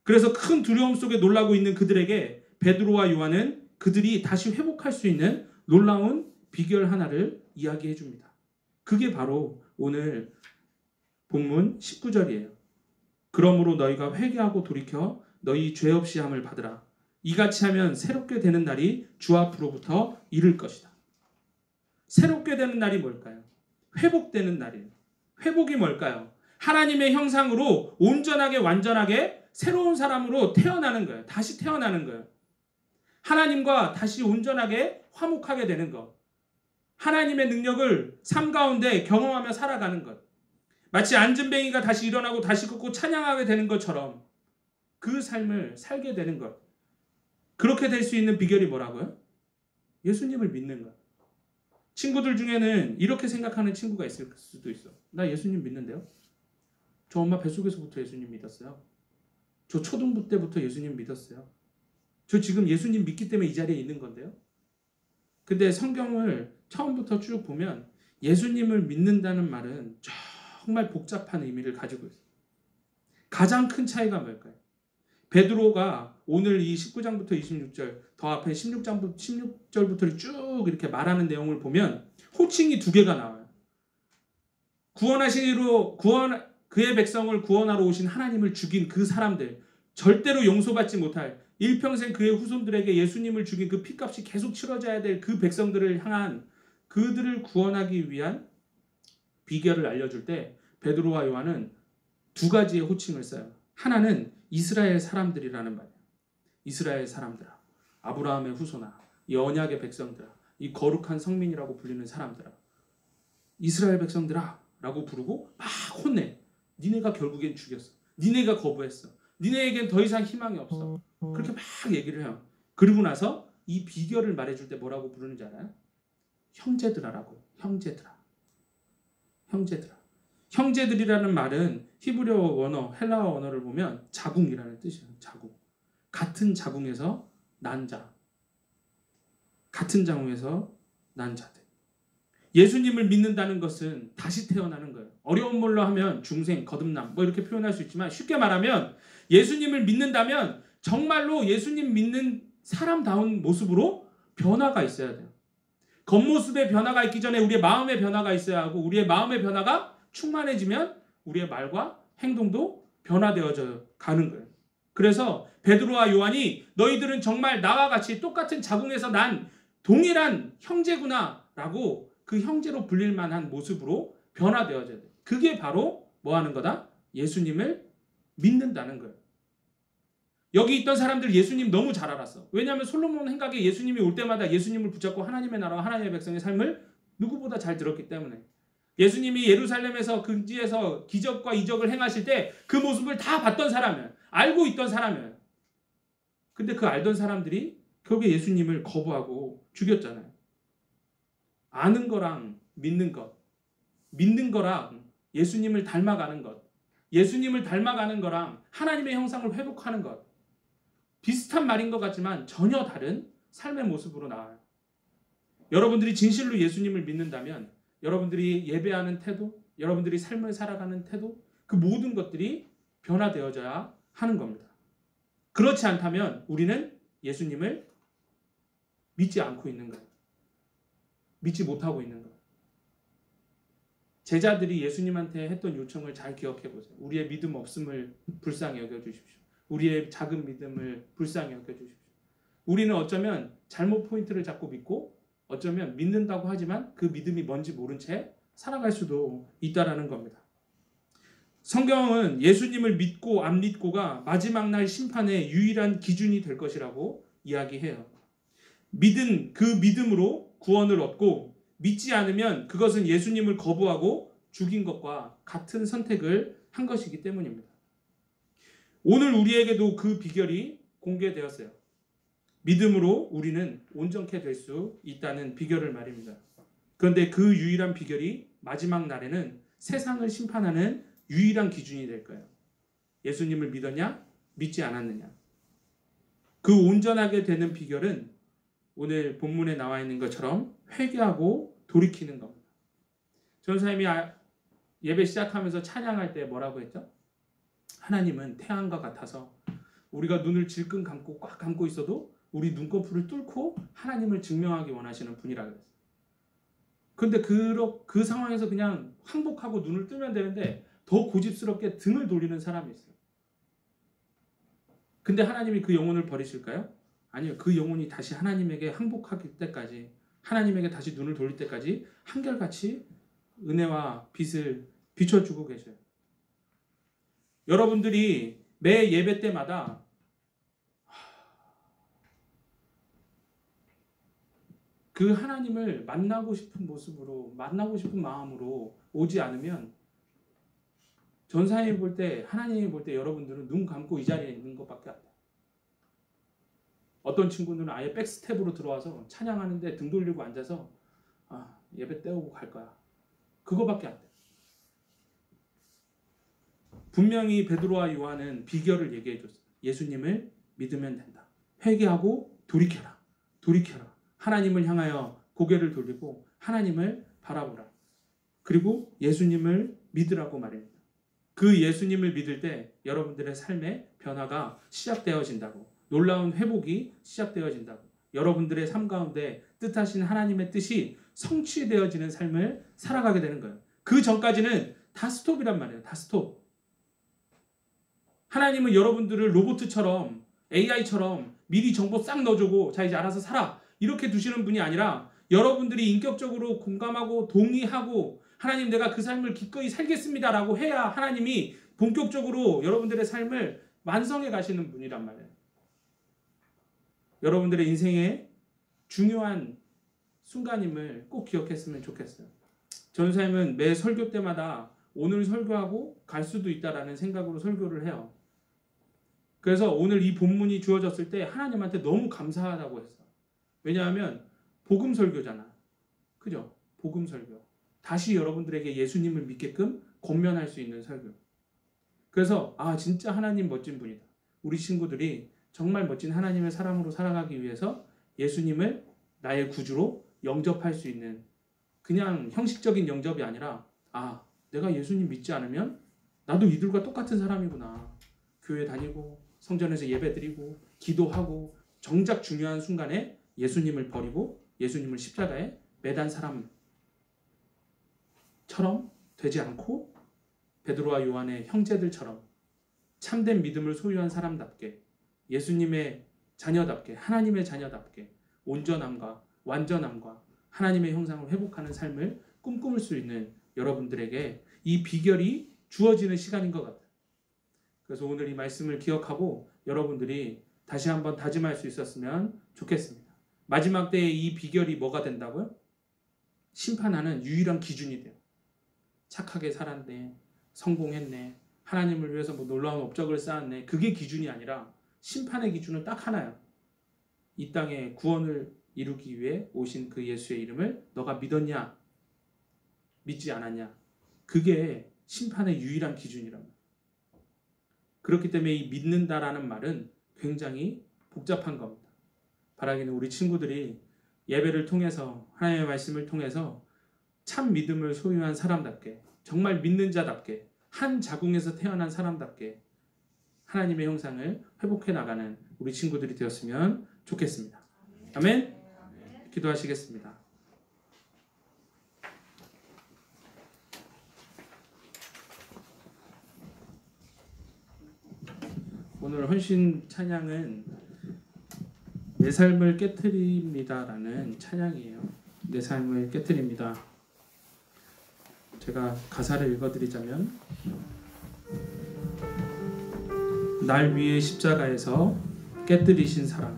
그래서 큰 두려움 속에 놀라고 있는 그들에게 베드로와 요한은 그들이 다시 회복할 수 있는 놀라운 비결 하나를 이야기해 줍니다. 그게 바로 오늘 본문 19절이에요. 그러므로 너희가 회개하고 돌이켜 너희 죄 없이 함을 받으라. 이같이 하면 새롭게 되는 날이 주 앞으로부터 이를 것이다. 새롭게 되는 날이 뭘까요? 회복되는 날이에요. 회복이 뭘까요? 하나님의 형상으로 온전하게 완전하게 새로운 사람으로 태어나는 거예요. 다시 태어나는 거예요. 하나님과 다시 온전하게 화목하게 되는 것. 하나님의 능력을 삶 가운데 경험하며 살아가는 것. 마치 앉은뱅이가 다시 일어나고 다시 걷고 찬양하게 되는 것처럼 그 삶을 살게 되는 것. 그렇게 될 수 있는 비결이 뭐라고요? 예수님을 믿는 것. 친구들 중에는 이렇게 생각하는 친구가 있을 수도 있어. 나 예수님 믿는데요? 저 엄마 뱃속에서부터 예수님 믿었어요. 저 초등부 때부터 예수님 믿었어요. 저 지금 예수님 믿기 때문에 이 자리에 있는 건데요. 근데 성경을 처음부터 쭉 보면 예수님을 믿는다는 말은 정말 복잡한 의미를 가지고 있어요. 가장 큰 차이가 뭘까요? 베드로가 오늘 이 19장부터 26절, 더 앞에 16절부터 쭉 이렇게 말하는 내용을 보면 호칭이 두 개가 나와요. 그의 백성을 구원하러 오신 하나님을 죽인 그 사람들, 절대로 용서받지 못할 일평생 그의 후손들에게 예수님을 죽인 그 핏값이 계속 치러져야 될 그 백성들을 향한 그들을 구원하기 위한 비결을 알려줄 때 베드로와 요한은 두 가지의 호칭을 써요. 하나는 이스라엘 사람들이라는 말이에요. 이스라엘 사람들아, 아브라함의 후손아, 이 언약의 백성들아, 이 거룩한 성민이라고 불리는 사람들아, 이스라엘 백성들아 라고 부르고 막 혼내. 니네가 결국엔 죽였어. 니네가 거부했어. 니네에겐 더 이상 희망이 없어. 그렇게 막 얘기를 해요. 그리고 나서 이 비결을 말해줄 때 뭐라고 부르는지 알아요? 형제들아라고. 형제들아. 형제들아. 형제들이라는 말은 히브리어 원어, 헬라어 언어를 보면 자궁이라는 뜻이에요. 자궁. 같은 자궁에서 난 자. 같은 자궁에서 난 자들. 예수님을 믿는다는 것은 다시 태어나는 거예요. 어려운 말로 하면 중생, 거듭남 뭐 이렇게 표현할 수 있지만 쉽게 말하면 예수님을 믿는다면 정말로 예수님 믿는 사람다운 모습으로 변화가 있어야 돼요. 겉모습의 변화가 있기 전에 우리의 마음의 변화가 있어야 하고 우리의 마음의 변화가 충만해지면 우리의 말과 행동도 변화되어져 가는 거예요. 그래서 베드로와 요한이 너희들은 정말 나와 같이 똑같은 자궁에서 난 동일한 형제구나 라고 그 형제로 불릴 만한 모습으로 변화되어져야 돼요. 그게 바로 뭐 하는 거다? 예수님을 믿는다는 거예요. 여기 있던 사람들 예수님 너무 잘 알았어. 왜냐하면 솔로몬 행각에 예수님이 올 때마다 예수님을 붙잡고 하나님의 나라와 하나님의 백성의 삶을 누구보다 잘 들었기 때문에 예수님이 예루살렘에서 근지에서 기적과 이적을 행하실 때 그 모습을 다 봤던 사람이에요. 알고 있던 사람이에요. 근데 그 알던 사람들이 결국에 예수님을 거부하고 죽였잖아요. 아는 거랑 믿는 것, 믿는 거랑 예수님을 닮아가는 것, 예수님을 닮아가는 거랑 하나님의 형상을 회복하는 것, 비슷한 말인 것 같지만 전혀 다른 삶의 모습으로 나와요. 여러분들이 진실로 예수님을 믿는다면 여러분들이 예배하는 태도, 여러분들이 삶을 살아가는 태도, 그 모든 것들이 변화되어져야 하는 겁니다. 그렇지 않다면 우리는 예수님을 믿지 않고 있는 거예요. 믿지 못하고 있는 거예요. 제자들이 예수님한테 했던 요청을 잘 기억해 보세요. 우리의 믿음 없음을 불쌍히 여겨주십시오. 우리의 작은 믿음을 불쌍히 여겨주십시오. 우리는 어쩌면 잘못 포인트를 잡고 믿고 어쩌면 믿는다고 하지만 그 믿음이 뭔지 모른 채 살아갈 수도 있다라는 겁니다. 성경은 예수님을 믿고 안 믿고가 마지막 날 심판의 유일한 기준이 될 것이라고 이야기해요. 믿은 그 믿음으로 구원을 얻고 믿지 않으면 그것은 예수님을 거부하고 죽인 것과 같은 선택을 한 것이기 때문입니다. 오늘 우리에게도 그 비결이 공개되었어요. 믿음으로 우리는 온전케 될 수 있다는 비결을 말입니다. 그런데 그 유일한 비결이 마지막 날에는 세상을 심판하는 유일한 기준이 될 거예요. 예수님을 믿었냐? 믿지 않았느냐? 그 온전하게 되는 비결은 오늘 본문에 나와 있는 것처럼 회개하고 돌이키는 겁니다. 전사님이 예배 시작하면서 찬양할 때 뭐라고 했죠? 하나님은 태양과 같아서 우리가 눈을 질끈 감고 꽉 감고 있어도 우리 눈꺼풀을 뚫고 하나님을 증명하기 원하시는 분이라고 했어요. 근데 그 상황에서 그냥 항복하고 눈을 뜨면 되는데 더 고집스럽게 등을 돌리는 사람이 있어요. 근데 하나님이 그 영혼을 버리실까요? 아니요. 그 영혼이 다시 하나님에게 항복할 때까지, 하나님에게 다시 눈을 돌릴 때까지 한결같이 은혜와 빛을 비춰주고 계셔요. 여러분들이 매 예배 때마다 그 하나님을 만나고 싶은 모습으로, 만나고 싶은 마음으로 오지 않으면 전사님이 볼 때, 하나님이 볼 때 여러분들은 눈 감고 이 자리에 있는 것밖에 안 돼요. 어떤 친구들은 아예 백스텝으로 들어와서 찬양하는데 등 돌리고 앉아서 예배 때우고 갈 거야. 그거밖에 안 돼요. 분명히 베드로와 요한은 비결을 얘기해 줬어요. 예수님을 믿으면 된다. 회개하고 돌이켜라. 돌이켜라. 하나님을 향하여 고개를 돌리고 하나님을 바라보라. 그리고 예수님을 믿으라고 말입니다. 그 예수님을 믿을 때 여러분들의 삶의 변화가 시작되어진다고, 놀라운 회복이 시작되어진다고, 여러분들의 삶 가운데 뜻하신 하나님의 뜻이 성취되어지는 삶을 살아가게 되는 거예요. 그 전까지는 다 스톱이란 말이에요. 다 스톱. 하나님은 여러분들을 로봇처럼, AI처럼 미리 정보 싹 넣어주고 자 이제 알아서 살아 이렇게 두시는 분이 아니라 여러분들이 인격적으로 공감하고 동의하고 하나님 내가 그 삶을 기꺼이 살겠습니다 라고 해야 하나님이 본격적으로 여러분들의 삶을 완성해 가시는 분이란 말이에요. 여러분들의 인생의 중요한 순간임을 꼭 기억했으면 좋겠어요. 전사님은 매 설교 때마다 오늘 설교하고 갈 수도 있다라는 생각으로 설교를 해요. 그래서 오늘 이 본문이 주어졌을 때 하나님한테 너무 감사하다고 했어요. 왜냐하면 복음 설교잖아. 그죠? 복음 설교. 다시 여러분들에게 예수님을 믿게끔 권면할 수 있는 설교. 그래서 진짜 하나님 멋진 분이다. 우리 친구들이 정말 멋진 하나님의 사람으로 살아가기 위해서 예수님을 나의 구주로 영접할 수 있는, 그냥 형식적인 영접이 아니라 내가 예수님 믿지 않으면 나도 이들과 똑같은 사람이구나. 교회 다니고 성전에서 예배드리고 기도하고 정작 중요한 순간에 예수님을 버리고 예수님을 십자가에 매단 사람처럼 되지 않고 베드로와 요한의 형제들처럼 참된 믿음을 소유한 사람답게, 예수님의 자녀답게, 하나님의 자녀답게 온전함과 완전함과 하나님의 형상을 회복하는 삶을 꿈꿀 수 있는 여러분들에게 이 비결이 주어지는 시간인 것 같아요. 그래서 오늘 이 말씀을 기억하고 여러분들이 다시 한번 다짐할 수 있었으면 좋겠습니다. 마지막 때에 이 비결이 뭐가 된다고요? 심판하는 유일한 기준이 돼요. 착하게 살았네, 성공했네, 하나님을 위해서 놀라운 업적을 쌓았네. 그게 기준이 아니라 심판의 기준은 딱 하나야. 이 땅에 구원을 이루기 위해 오신 그 예수의 이름을 너가 믿었냐? 믿지 않았냐? 그게 심판의 유일한 기준이란 말이야. 그렇기 때문에 이 믿는다라는 말은 굉장히 복잡한 겁니다. 바라기는 우리 친구들이 예배를 통해서 하나님의 말씀을 통해서 참 믿음을 소유한 사람답게 정말 믿는 자답게 한 자궁에서 태어난 사람답게 하나님의 형상을 회복해 나가는 우리 친구들이 되었으면 좋겠습니다. 아멘. 기도하시겠습니다. 오늘 헌신 찬양은 내 삶을 깨트립니다라는 찬양이에요. 내 삶을 깨트립니다. 제가 가사를 읽어드리자면 날 위해 십자가에서 깨뜨리신 사랑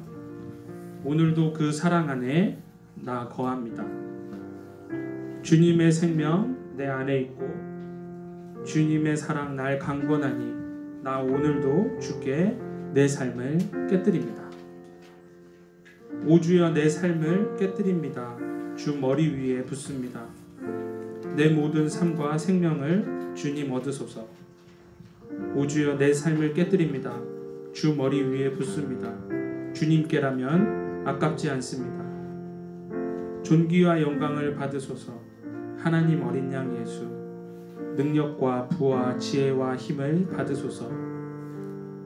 오늘도 그 사랑 안에 나 거합니다. 주님의 생명 내 안에 있고 주님의 사랑 날 강권하니 나 오늘도 주께 내 삶을 깨뜨립니다. 오 주여 내 삶을 깨뜨립니다. 주 머리 위에 붓습니다. 내 모든 삶과 생명을 주님 얻으소서. 오 주여 내 삶을 깨뜨립니다. 주 머리 위에 붓습니다. 주님께라면 아깝지 않습니다. 존귀와 영광을 받으소서. 하나님 어린 양 예수 능력과 부와 지혜와 힘을 받으소서.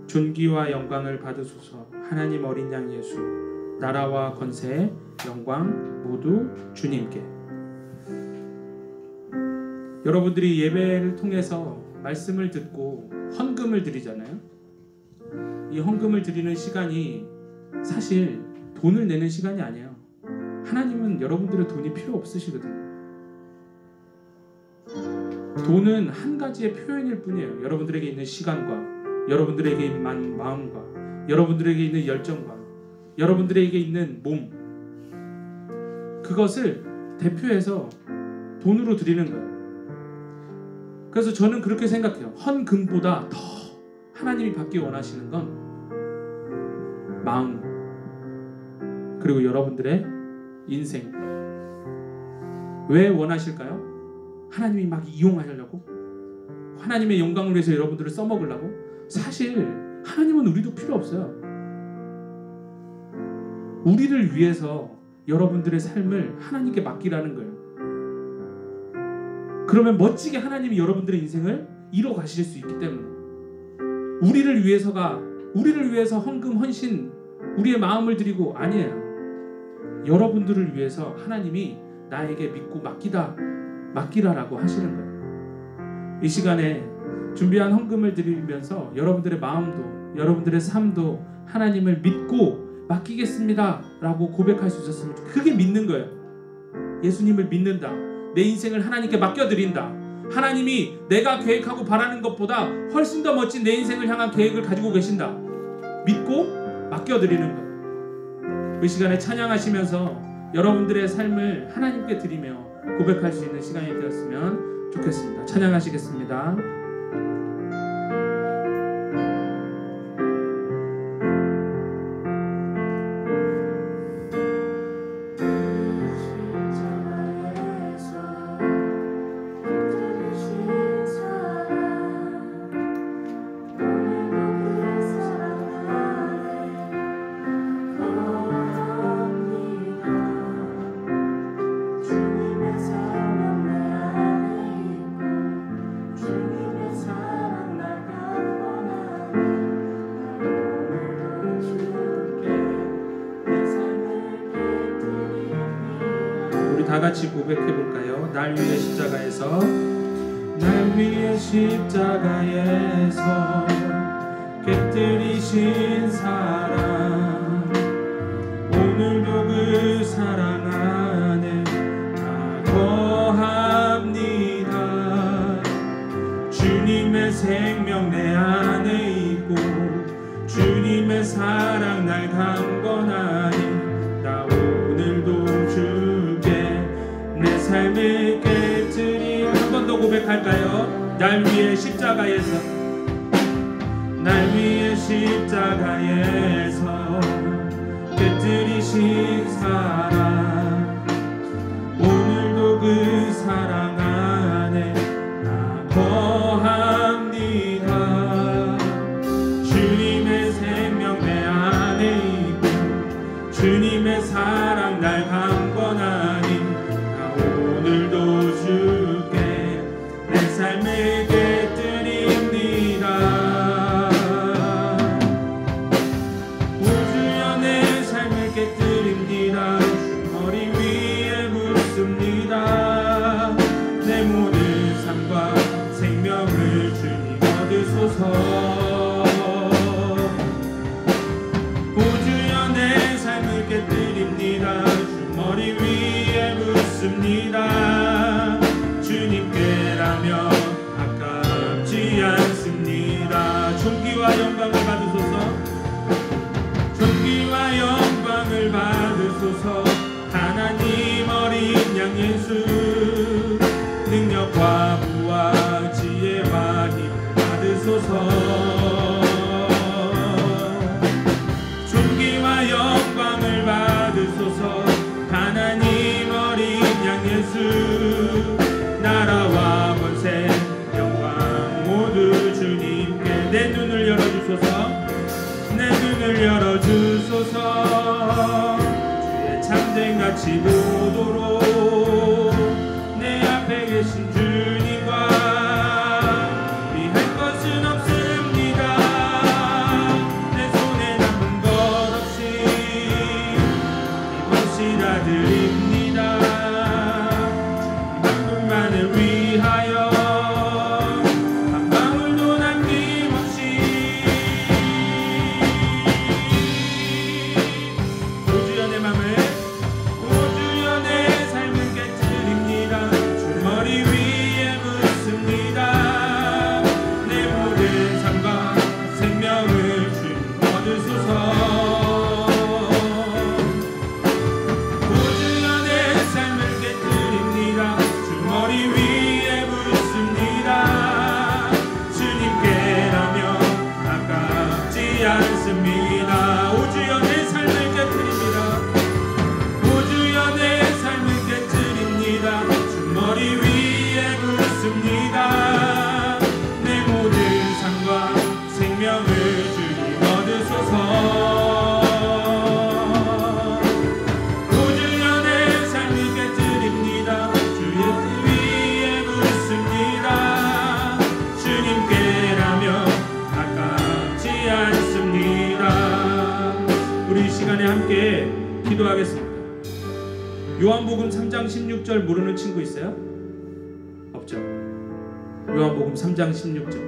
존귀와 영광을 받으소서. 하나님 어린 양 예수 나라와 권세 영광 모두 주님께. 여러분들이 예배를 통해서 말씀을 듣고 헌금을 드리잖아요. 이 헌금을 드리는 시간이 사실 돈을 내는 시간이 아니에요. 하나님은 여러분들의 돈이 필요 없으시거든요. 돈은 한 가지의 표현일 뿐이에요. 여러분들에게 있는 시간과 여러분들에게 있는 마음과 여러분들에게 있는 열정과 여러분들에게 있는 몸, 그것을 대표해서 돈으로 드리는 거예요. 그래서 저는 그렇게 생각해요. 헌금보다 더 하나님이 받기 원하시는 건 마음 그리고 여러분들의 인생. 왜 원하실까요? 하나님이 막 이용하려고? 하나님의 영광을 위해서 여러분들을 써먹으려고? 사실 하나님은 우리도 필요 없어요. 우리를 위해서 여러분들의 삶을 하나님께 맡기라는 거예요. 그러면 멋지게 하나님이 여러분들의 인생을 이뤄 가실 수 있기 때문에 우리를 위해서 헌금 헌신 우리의 마음을 드리고 아니에요. 여러분들을 위해서 하나님이 나에게 믿고 맡기라라고 하시는 거예요. 이 시간에 준비한 헌금을 드리면서 여러분들의 마음도 여러분들의 삶도 하나님을 믿고 맡기겠습니다 라고 고백할 수 있었으면 좋겠어요. 그게 믿는 거예요. 예수님을 믿는다. 내 인생을 하나님께 맡겨드린다. 하나님이 내가 계획하고 바라는 것보다 훨씬 더 멋진 내 인생을 향한 계획을 가지고 계신다. 믿고 맡겨드리는 것. 이 시간에 찬양하시면서 여러분들의 삶을 하나님께 드리며 고백할 수 있는 시간이 되었으면 좋겠습니다. 찬양하시겠습니다. 다 같이 고백해 볼까요? 날 위해 십자가에서 깨뜨리신 사랑 오늘도 그 사랑 안에 나 거합니다. 주님의 생명 내 안에 있고 주님의 사랑 날 강건하니 나 오늘도 주께 내 삶을 깨뜨리. 한 번 더 고백할까요? 날 위해 십자가에서 깨뜨리신 사랑 오늘도 그 사랑 안에 나 거합니다. 주님의 생명 내 안에 주님의 사랑 날 강권하니 나 오늘도 주께 내 삶을 깨뜨립니다. 우주여 내 삶을 깨뜨립니다. 주 머리 위에 묻습니다. 내 모든 삶과 생명을 주님 얻으소서. 깨뜨립니다. 주 머리 위에 묻습니다. 주님께라면 아깝지 않습니다. 존귀와 영광을 받으소서. 존귀와 영광을 받으소서. 하나님 어린 양 예수 능력과 부와 지혜와 힘 받으소서. 존귀와 영광을 받으소서. 하나님 어린 양 예수 나라와 권세 영광 모두 주님께. 내 눈을 열어주소서. 내 눈을 열어주소서. 주의 참된같이 보도록 내 앞에 계신 주님과 비할 것은 없습니다. 다 드립니다. 한 분만을 위하여 한 방울도 남김없이. 오주여 내 맘을, 오주여 내 삶을 깨뜨립니다. 주 머리 위에 묻습니다. 내 모든 삶과 생명을 주님 얻으소서. 않습니다. 오주여 내 삶을 깨뜨립니다. 오주여 내 삶을 깨뜨립니다. 주 머리 위에 묻습니다. 내 모든 삶과 생명을 주님 얻으소서. 오주여 내 삶을 깨뜨립니다. 주 위에 묻습니다. 주님께라면 아깝지 않습니다. 우리 이 시간에 함께 기도하겠습니다. 요한복음 3장 16절 모르는 친구 있어요? 없죠? 요한복음 3장 16절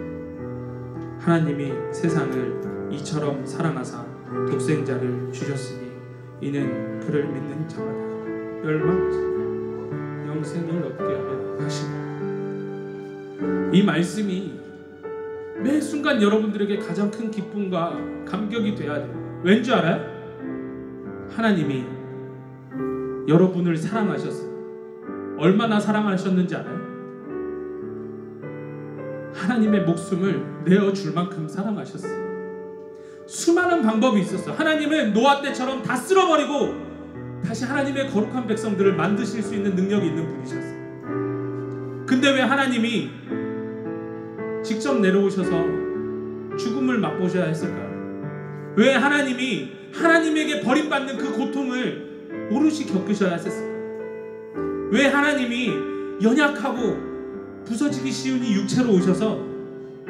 하나님이 세상을 이처럼 사랑하사 독생자를 주셨으니 이는 그를 믿는 자마다 멸망치 영생을 얻게 하려 하시고. 이 말씀이 매 순간 여러분들에게 가장 큰 기쁨과 감격이 돼야 돼요. 왠지 알아요? 하나님이 여러분을 사랑하셨어요. 얼마나 사랑하셨는지 알아요? 하나님의 목숨을 내어줄 만큼 사랑하셨어요. 수많은 방법이 있었어요. 하나님은 노아 때처럼 다 쓸어버리고 다시 하나님의 거룩한 백성들을 만드실 수 있는 능력이 있는 분이셨어요. 근데 왜 하나님이 직접 내려오셔서 죽음을 맛보셔야 했을까요? 왜 하나님이 하나님에게 버림받는 그 고통을 오롯이 겪으셔야 했을까요? 왜 하나님이 연약하고 부서지기 쉬운 이 육체로 오셔서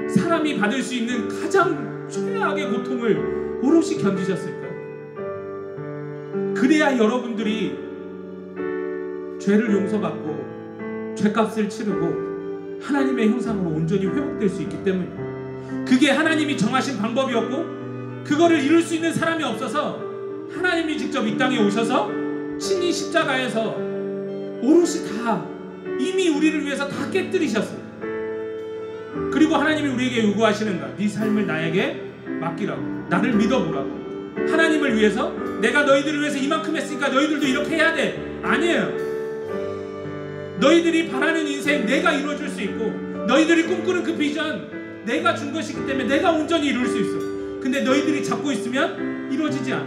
사람이 받을 수 있는 가장 최악의 고통을 오롯이 견디셨을까요? 그래야 여러분들이 죄를 용서받고 죄값을 치르고 하나님의 형상으로 온전히 회복될 수 있기 때문이에요. 그게 하나님이 정하신 방법이었고 그거를 이룰 수 있는 사람이 없어서 하나님이 직접 이 땅에 오셔서 친히 십자가에서 오롯이 다 이미 우리를 위해서 다 깨뜨리셨어요. 그리고 하나님이 우리에게 요구하시는가? 네 삶을 나에게 맡기라고. 나를 믿어보라고. 하나님을 위해서 내가 너희들을 위해서 이만큼 했으니까 너희들도 이렇게 해야 돼. 아니에요. 너희들이 바라는 인생 내가 이루어줄 수 있고 너희들이 꿈꾸는 그 비전 내가 준 것이기 때문에 내가 온전히 이룰 수 있어. 근데 너희들이 잡고 있으면 이루어지지 않아.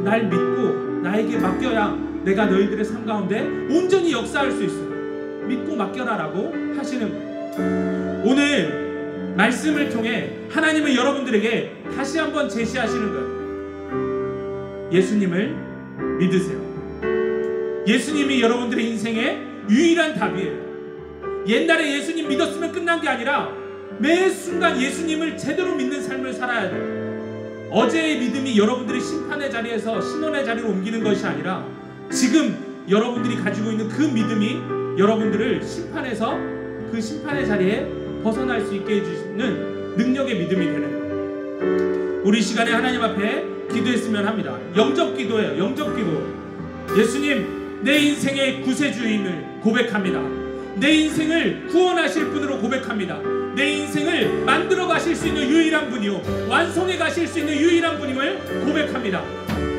날 믿고 나에게 맡겨야 내가 너희들의 삶 가운데 온전히 역사할 수 있어. 믿고 맡겨라라고 하시는 거예요. 오늘 말씀을 통해 하나님은 여러분들에게 다시 한번 제시하시는 거예요. 예수님을 믿으세요. 예수님이 여러분들의 인생의 유일한 답이에요. 옛날에 예수님 믿었으면 끝난 게 아니라 매 순간 예수님을 제대로 믿는 삶을 살아야 돼요. 어제의 믿음이 여러분들이 심판의 자리에서 신원의 자리로 옮기는 것이 아니라 지금 여러분들이 가지고 있는 그 믿음이 여러분들을 심판에서 그 심판의 자리에 벗어날 수 있게 해주시는 능력의 믿음이 되는 거예요. 우리 시간에 하나님 앞에 기도했으면 합니다. 영접 기도예요. 영접 기도. 예수님, 내 인생의 구세주임을 고백합니다. 내 인생을 구원하실 분으로 고백합니다. 내 인생을 만들어 가실 수 있는 유일한 분이요, 완성해 가실 수 있는 유일한 분임을 고백합니다.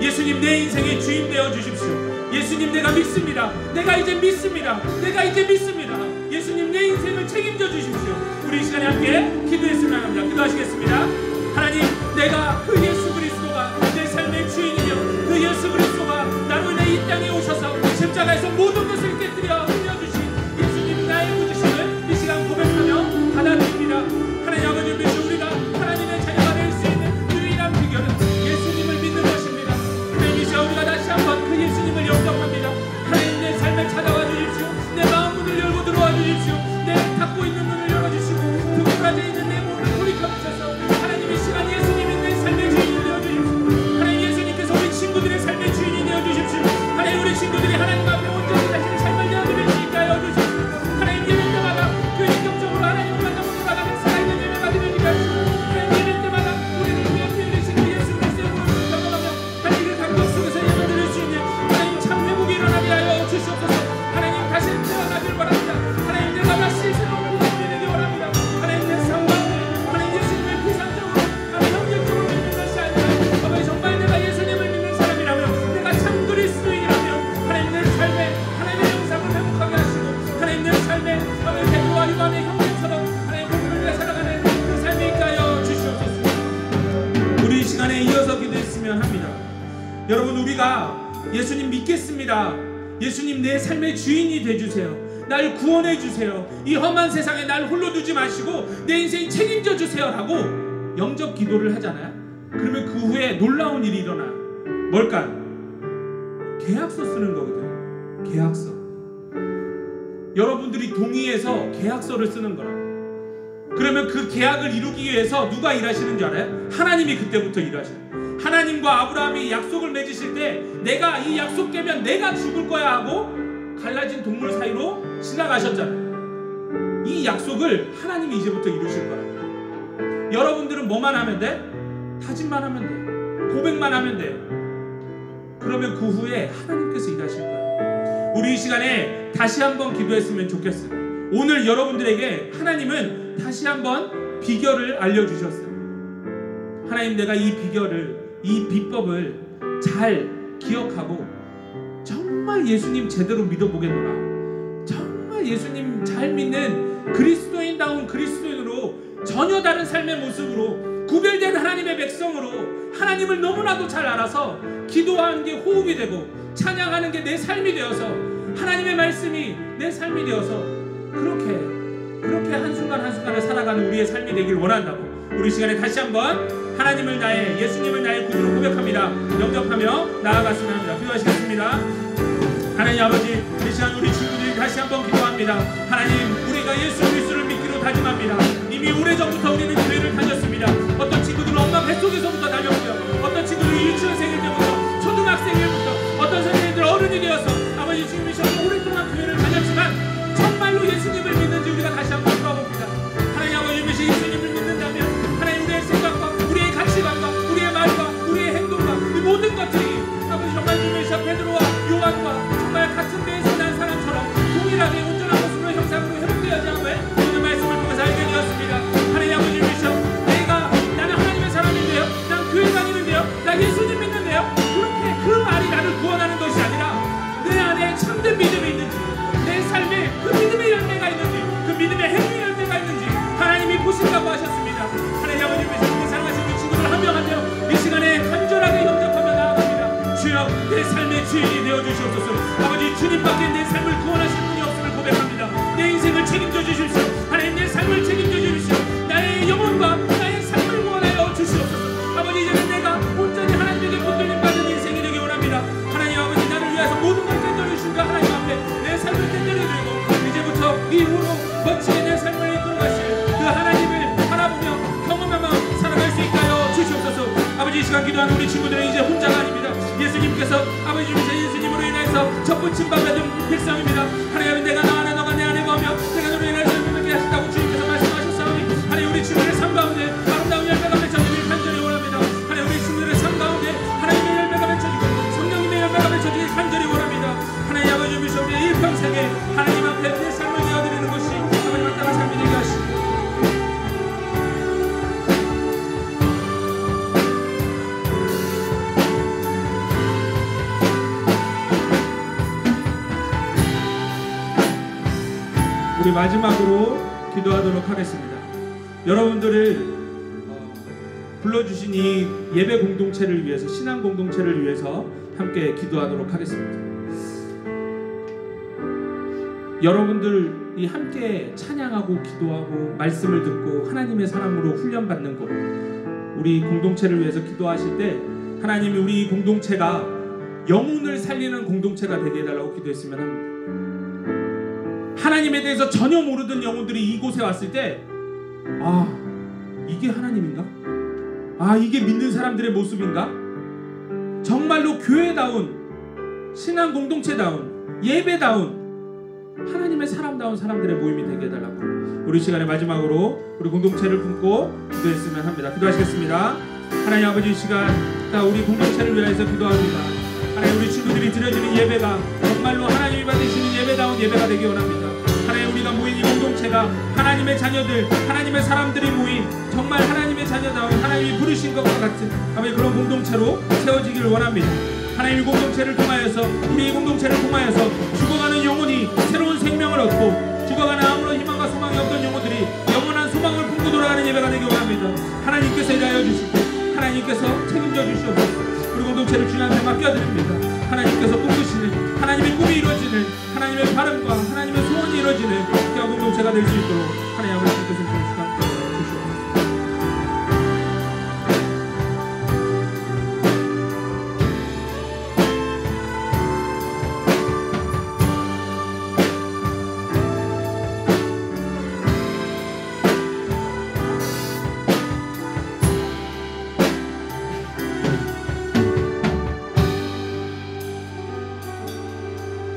예수님, 내 인생의 주인 되어 주십시오. 예수님, 내가 믿습니다. 내가 이제 믿습니다. 내가 이제 믿습니다. 예수님, 내 인생을 책임져 주십시오. 우리 이 시간에 함께 기도했으면 합니다. 기도하시겠습니다. 하나님, 내가 그 예수 그리스도가 내 삶의 주인이며 그 예수 그리스도가 나로 인해 이 땅에 오셔서 십자가에서 모든 것을 깨뜨려 흘려주신 예수님 나의 구주심을 이 시간 고백하며 받아들입니다. 하나님 아버지, 우리가 하나님의 자녀가 될 수 있는 유일한 비결은 예수님을 믿는 것입니다. 하나님, 이 시간 우리가 다시 한번 그 예수님을 영접합니다. 하나님, 내 삶을 찾아와 주십시오. 내 마음 문을 열고 들어와 주십시오. 내 닫고 있는 문을 열어주시고 두드러져 있는 내 몸을 돌이켜 주셔서 하나님, 이 시간 예수님이 내 삶의 주인이 되어 주십시오. 하나님, 예수님께서 우리 친구들의 삶의 주인이 되어 주십시오. 하나님, 우리 친구들이 하나님 앞에 온전히 자신의 삶을 내어드릴 수 있게 하여 주십시오. 하나님, 예배 때마다 그 인격적으로 하나님을 만나고 돌아가는 살아있는 예배가 되어지게 하시고, 하나님, 예배 때마다 우리를 위해 피흘리신 그 예수 그리스도의 무릎을 경험하며 하나님, 그 감격 속에서 예배드릴 수 있는 하나님 참 회복이 일어나게 하여 주시옵소서. 하나님, 다시 태어나길 바랍니다. 하나님, 내가 다시 새로운 구원이 되기 원합니다. 하나님, 내 삶 가운데 하나님 예수님을 비상적으로 하나님 형식적으로 믿는 것이 아니라 아버지, 정말 내가 예수님을 믿는 사람이라면, 내가 참 그리스도인이라면 하나님, 내 삶에 하나님의 영상을 회복하게 하시고, 하나님, 내 삶에 아버지 베드로와 요한의 형제처럼 하나님 복음을 위해 살아가는 그 삶이 있게 하여 주시옵소서. 우리 이 시간에 이어서 기도했으면 합니다. 여러분, 우리가 예수님 믿겠습니다. 예수님, 내 삶의 주인이 되주세요. 날 구원해 주세요. 이 험한 세상에 날 홀로 두지 마시고 내 인생 책임져 주세요 라고 영접 기도를 하잖아요. 그러면 그 후에 놀라운 일이 일어나요. 뭘까요? 계약서 쓰는 거거든요. 계약서. 여러분들이 동의해서 계약서를 쓰는 거라고. 그러면 그 계약을 이루기 위해서 누가 일하시는 줄 알아요? 하나님이 그때부터 일하셔요. 하나님과 아브라함이 약속을 맺으실 때 내가 이 약속 깨면 내가 죽을 거야 하고 갈라진 동물 사이로 지나가셨잖아요. 이 약속을 하나님이 이제부터 이루실 거라고. 여러분들은 뭐만 하면 돼? 다짐만 하면 돼. 고백만 하면 돼요. 그러면 그 후에 하나님께서 일하실 거예요. 우리 이 시간에 다시 한번 기도했으면 좋겠어요. 오늘 여러분들에게 하나님은 다시 한번 비결을 알려주셨어요. 하나님, 내가 이 비결을, 이 비법을 잘 기억하고 정말 예수님 제대로 믿어보겠노라. 정말 예수님 잘 믿는 그리스도인다운 그리스도인으로, 전혀 다른 삶의 모습으로, 구별된 하나님의 백성으로 하나님을 너무나도 잘 알아서 기도하는 게 호흡이 되고 찬양하는 게 내 삶이 되어서 하나님의 말씀이 내 삶이 되어서 그렇게 한순간 한순간을 살아가는 우리의 삶이 되길 원한다고 우리 시간에 다시 한번 하나님을 나의, 예수님을 나의 구주로 고백합니다. 영접하며 나아갔으면 합니다. 기도하시겠습니다. 하나님 아버지, 이 시간 우리 친구들이 다시 한번 기도합니다. 하나님, 우리가 예수 그리스도를 믿기로 다짐합니다. 이미 오래전부터 우리는 교회를 다녔습니다. 어떤 친구들은 엄마 뱃속에서부터 다녔고요. 어떤 친구들은 유치원생일 때부터, 초등학생일부터, 어떤 선생님들 어른이 되어서 아버지 지금 이 시간 오랫동안 교회를 다녔지만 정말로 예수님을 믿는지 우리가 다시 한번 물어봅니다. 하나님 아버지, 예수님을 믿는다면 하나님, 우리의 생각과 우리의 가치관과 우리의 말과 우리의 행동과 이 모든 것들이 아버지 정말 주님의 시간 베드로와 요한과 정말 같은 배에서 난 사람처럼 동일하게 온전한 모습으로 형상으로 회복되어야지 함을 오늘 말씀을 통해서 알게 되었습니다. 하나님 아버지, 나는 하나님의 사람인데요, 난 교회 다니는데요, 나 예수님 믿는데요, 그렇게 그 말이 나를 구원하는 것이 아니라 내 안에 참된 믿음이 있는지, 내 삶에 그 믿음의 열매가 있는지, 그 믿음의 행위의 열매가 있는지 하나님이 보신다고 하셨습니다. 하나님 아버지, 우리 사랑하신 우리 친구들 한 명 한 명 이 시간에 간절하게 영접하며 나아갑니다. 주여, 내 삶의 주인이 되어주시옵소서. 아버지, 주님밖에 내 삶을 구원하실 분이 없음을 고백합니다. 내 인생을 책임져 주십시오. 하나님, 내 삶을 책임져 주십시오. 나의 영혼과 나의 삶을 구원하여 주시옵소서. 아버지, 이제는 내가 온전히 하나님에게 붙들림 받은 인생이 되기 원합니다. 하나님 시간 기도하는 우리 친구들은 이제 혼자가 아닙니다. 예수님께서 아버지 주신 예수님으로 인해서 접붙임 받은 백성입니다. 하나님, 내가 나 안에 너가 내 안에 거하며 내가 너로 인해서 열매맺게 하신다고 주님께서 말씀하셨사오니 하나님, 우리 친구들의 삶 가운데 아름다운 열매가 맺혀지길 간절히 원합니다. 하나님, 우리 친구들의 삶 가운데 하나님의 열매가 맺혀지고 성령님의 열매가 맺혀지길 간절히 원합니다. 하나님 아버지 주신 우리의 일평생에 하나님 앞에 내 삶을 내어드리는 것이 아버지 마땅한 삶이 되게 하시고 우리 마지막으로 기도하도록 하겠습니다. 여러분들을 불러주신 이 예배 공동체를 위해서, 신앙 공동체를 위해서 함께 기도하도록 하겠습니다. 여러분들이 함께 찬양하고 기도하고 말씀을 듣고 하나님의 사람으로 훈련받는 것, 우리 공동체를 위해서 기도하실 때 하나님이 우리 공동체가 영혼을 살리는 공동체가 되게 해달라고 기도했으면 합니다. 하나님에 대해서 전혀 모르던 영혼들이 이곳에 왔을 때 이게 하나님인가? 이게 믿는 사람들의 모습인가? 정말로 교회다운, 신앙 공동체다운, 예배다운, 하나님의 사람다운 사람들의 모임이 되게 해달라고 우리 시간의 마지막으로 우리 공동체를 품고 기도했으면 합니다. 기도하시겠습니다. 하나님 아버지, 이 시간 우리 공동체를 위해서 기도합니다. 하나님, 우리 친구들이 드려지는 예배가 정말로 하나님이 받으시는 예배다운 예배가 되기 원합니다. 하나님, 우리가 모인 이 공동체가 하나님의 자녀들, 하나님의 사람들이 모인 정말 하나님의 자녀다운 하나님이 부르신 것과 같은 아버지 그런 공동체로 세워지기를 원합니다. 하나님, 이 공동체를 통하여서, 우리 이 공동체를 통하여서 죽어가는 영혼이 새로운 생명을 얻고 죽어가는 아무런 희망과 소망이 없던 영혼들이 영원한 소망을 품고 돌아가는 예배가 되기 원합니다. 하나님께서 일하여 주시고 하나님께서 책임져 주시옵소서. 우리 공동체를 주님한테 맡겨드립니다. 하나님께서 꿈꾸시는 하나님의 꿈이 이루어지는 하나님의 바람과 하나님의 소원이 이루어지는 교회 공동체가 될 수 있도록 하나님 아버지께서 주시옵소서.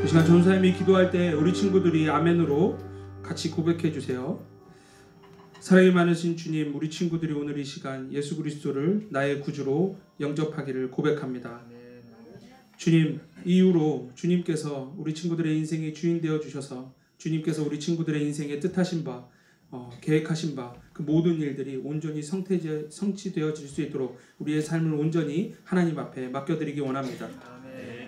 이 시간 전사님이 기도할 때 우리 친구들이 아멘으로 같이 고백해 주세요. 사랑이 많으신 주님, 우리 친구들이 오늘 이 시간 예수 그리스도를 나의 구주로 영접하기를 고백합니다. 주님, 이후로 주님께서 우리 친구들의 인생의 주인 되어 주셔서 주님께서 우리 친구들의 인생에 뜻하신 바, 계획하신 바, 그 모든 일들이 온전히 성취되어질 수 있도록 우리의 삶을 온전히 하나님 앞에 맡겨드리기 원합니다.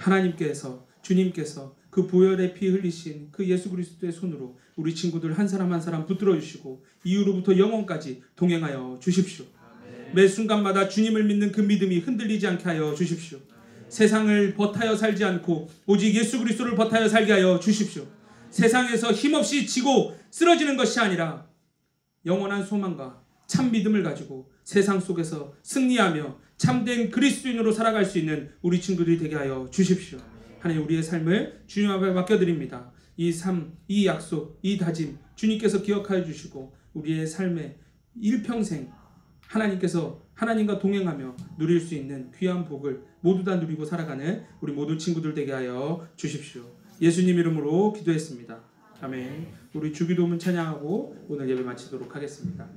하나님께서, 주님께서 그 보혈의 피 흘리신 그 예수 그리스도의 손으로 우리 친구들 한 사람 한 사람 붙들어 주시고 이후로부터 영원까지 동행하여 주십시오. 매 순간마다 주님을 믿는 그 믿음이 흔들리지 않게 하여 주십시오. 세상을 버타여 살지 않고 오직 예수 그리스도를 버타여 살게 하여 주십시오. 세상에서 힘없이 지고 쓰러지는 것이 아니라 영원한 소망과 참 믿음을 가지고 세상 속에서 승리하며 참된 그리스도인으로 살아갈 수 있는 우리 친구들이 되게 하여 주십시오. 하나님, 우리의 삶을 주님 앞에 맡겨드립니다. 이 삶, 이 약속, 이 다짐 주님께서 기억하여 주시고 우리의 삶의 일평생 하나님께서 하나님과 동행하며 누릴 수 있는 귀한 복을 모두 다 누리고 살아가는 우리 모든 친구들 되게 하여 주십시오. 예수님 이름으로 기도했습니다. 아멘. 우리 주기도문 찬양하고 오늘 예배 마치도록 하겠습니다.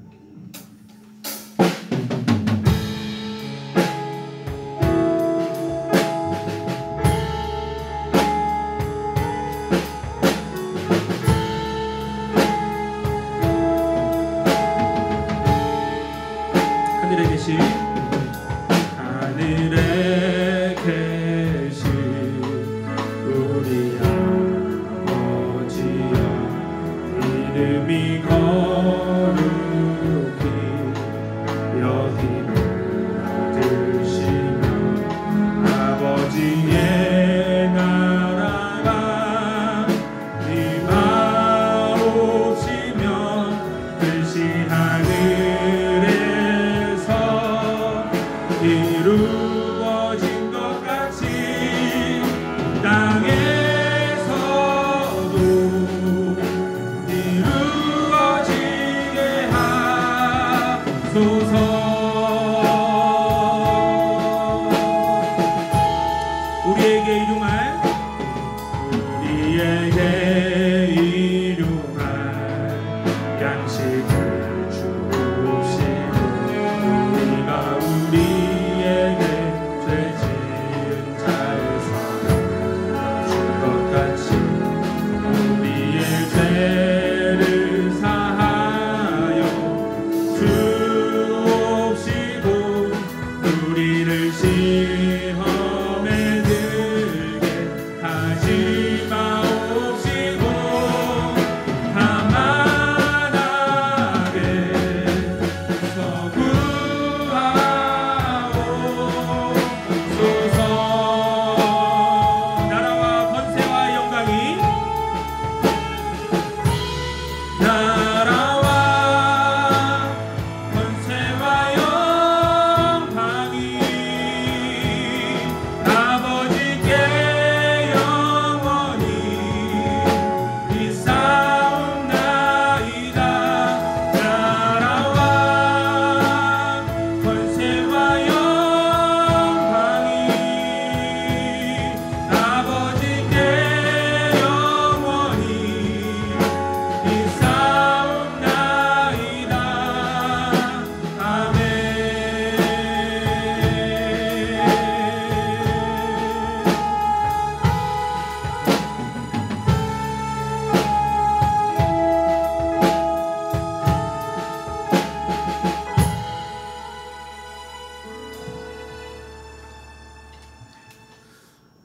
하늘에 계신 우리 아버지여, 이름이 거룩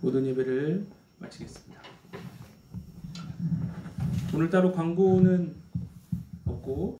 모든 예배를 마치겠습니다. 오늘 따로 광고는 없고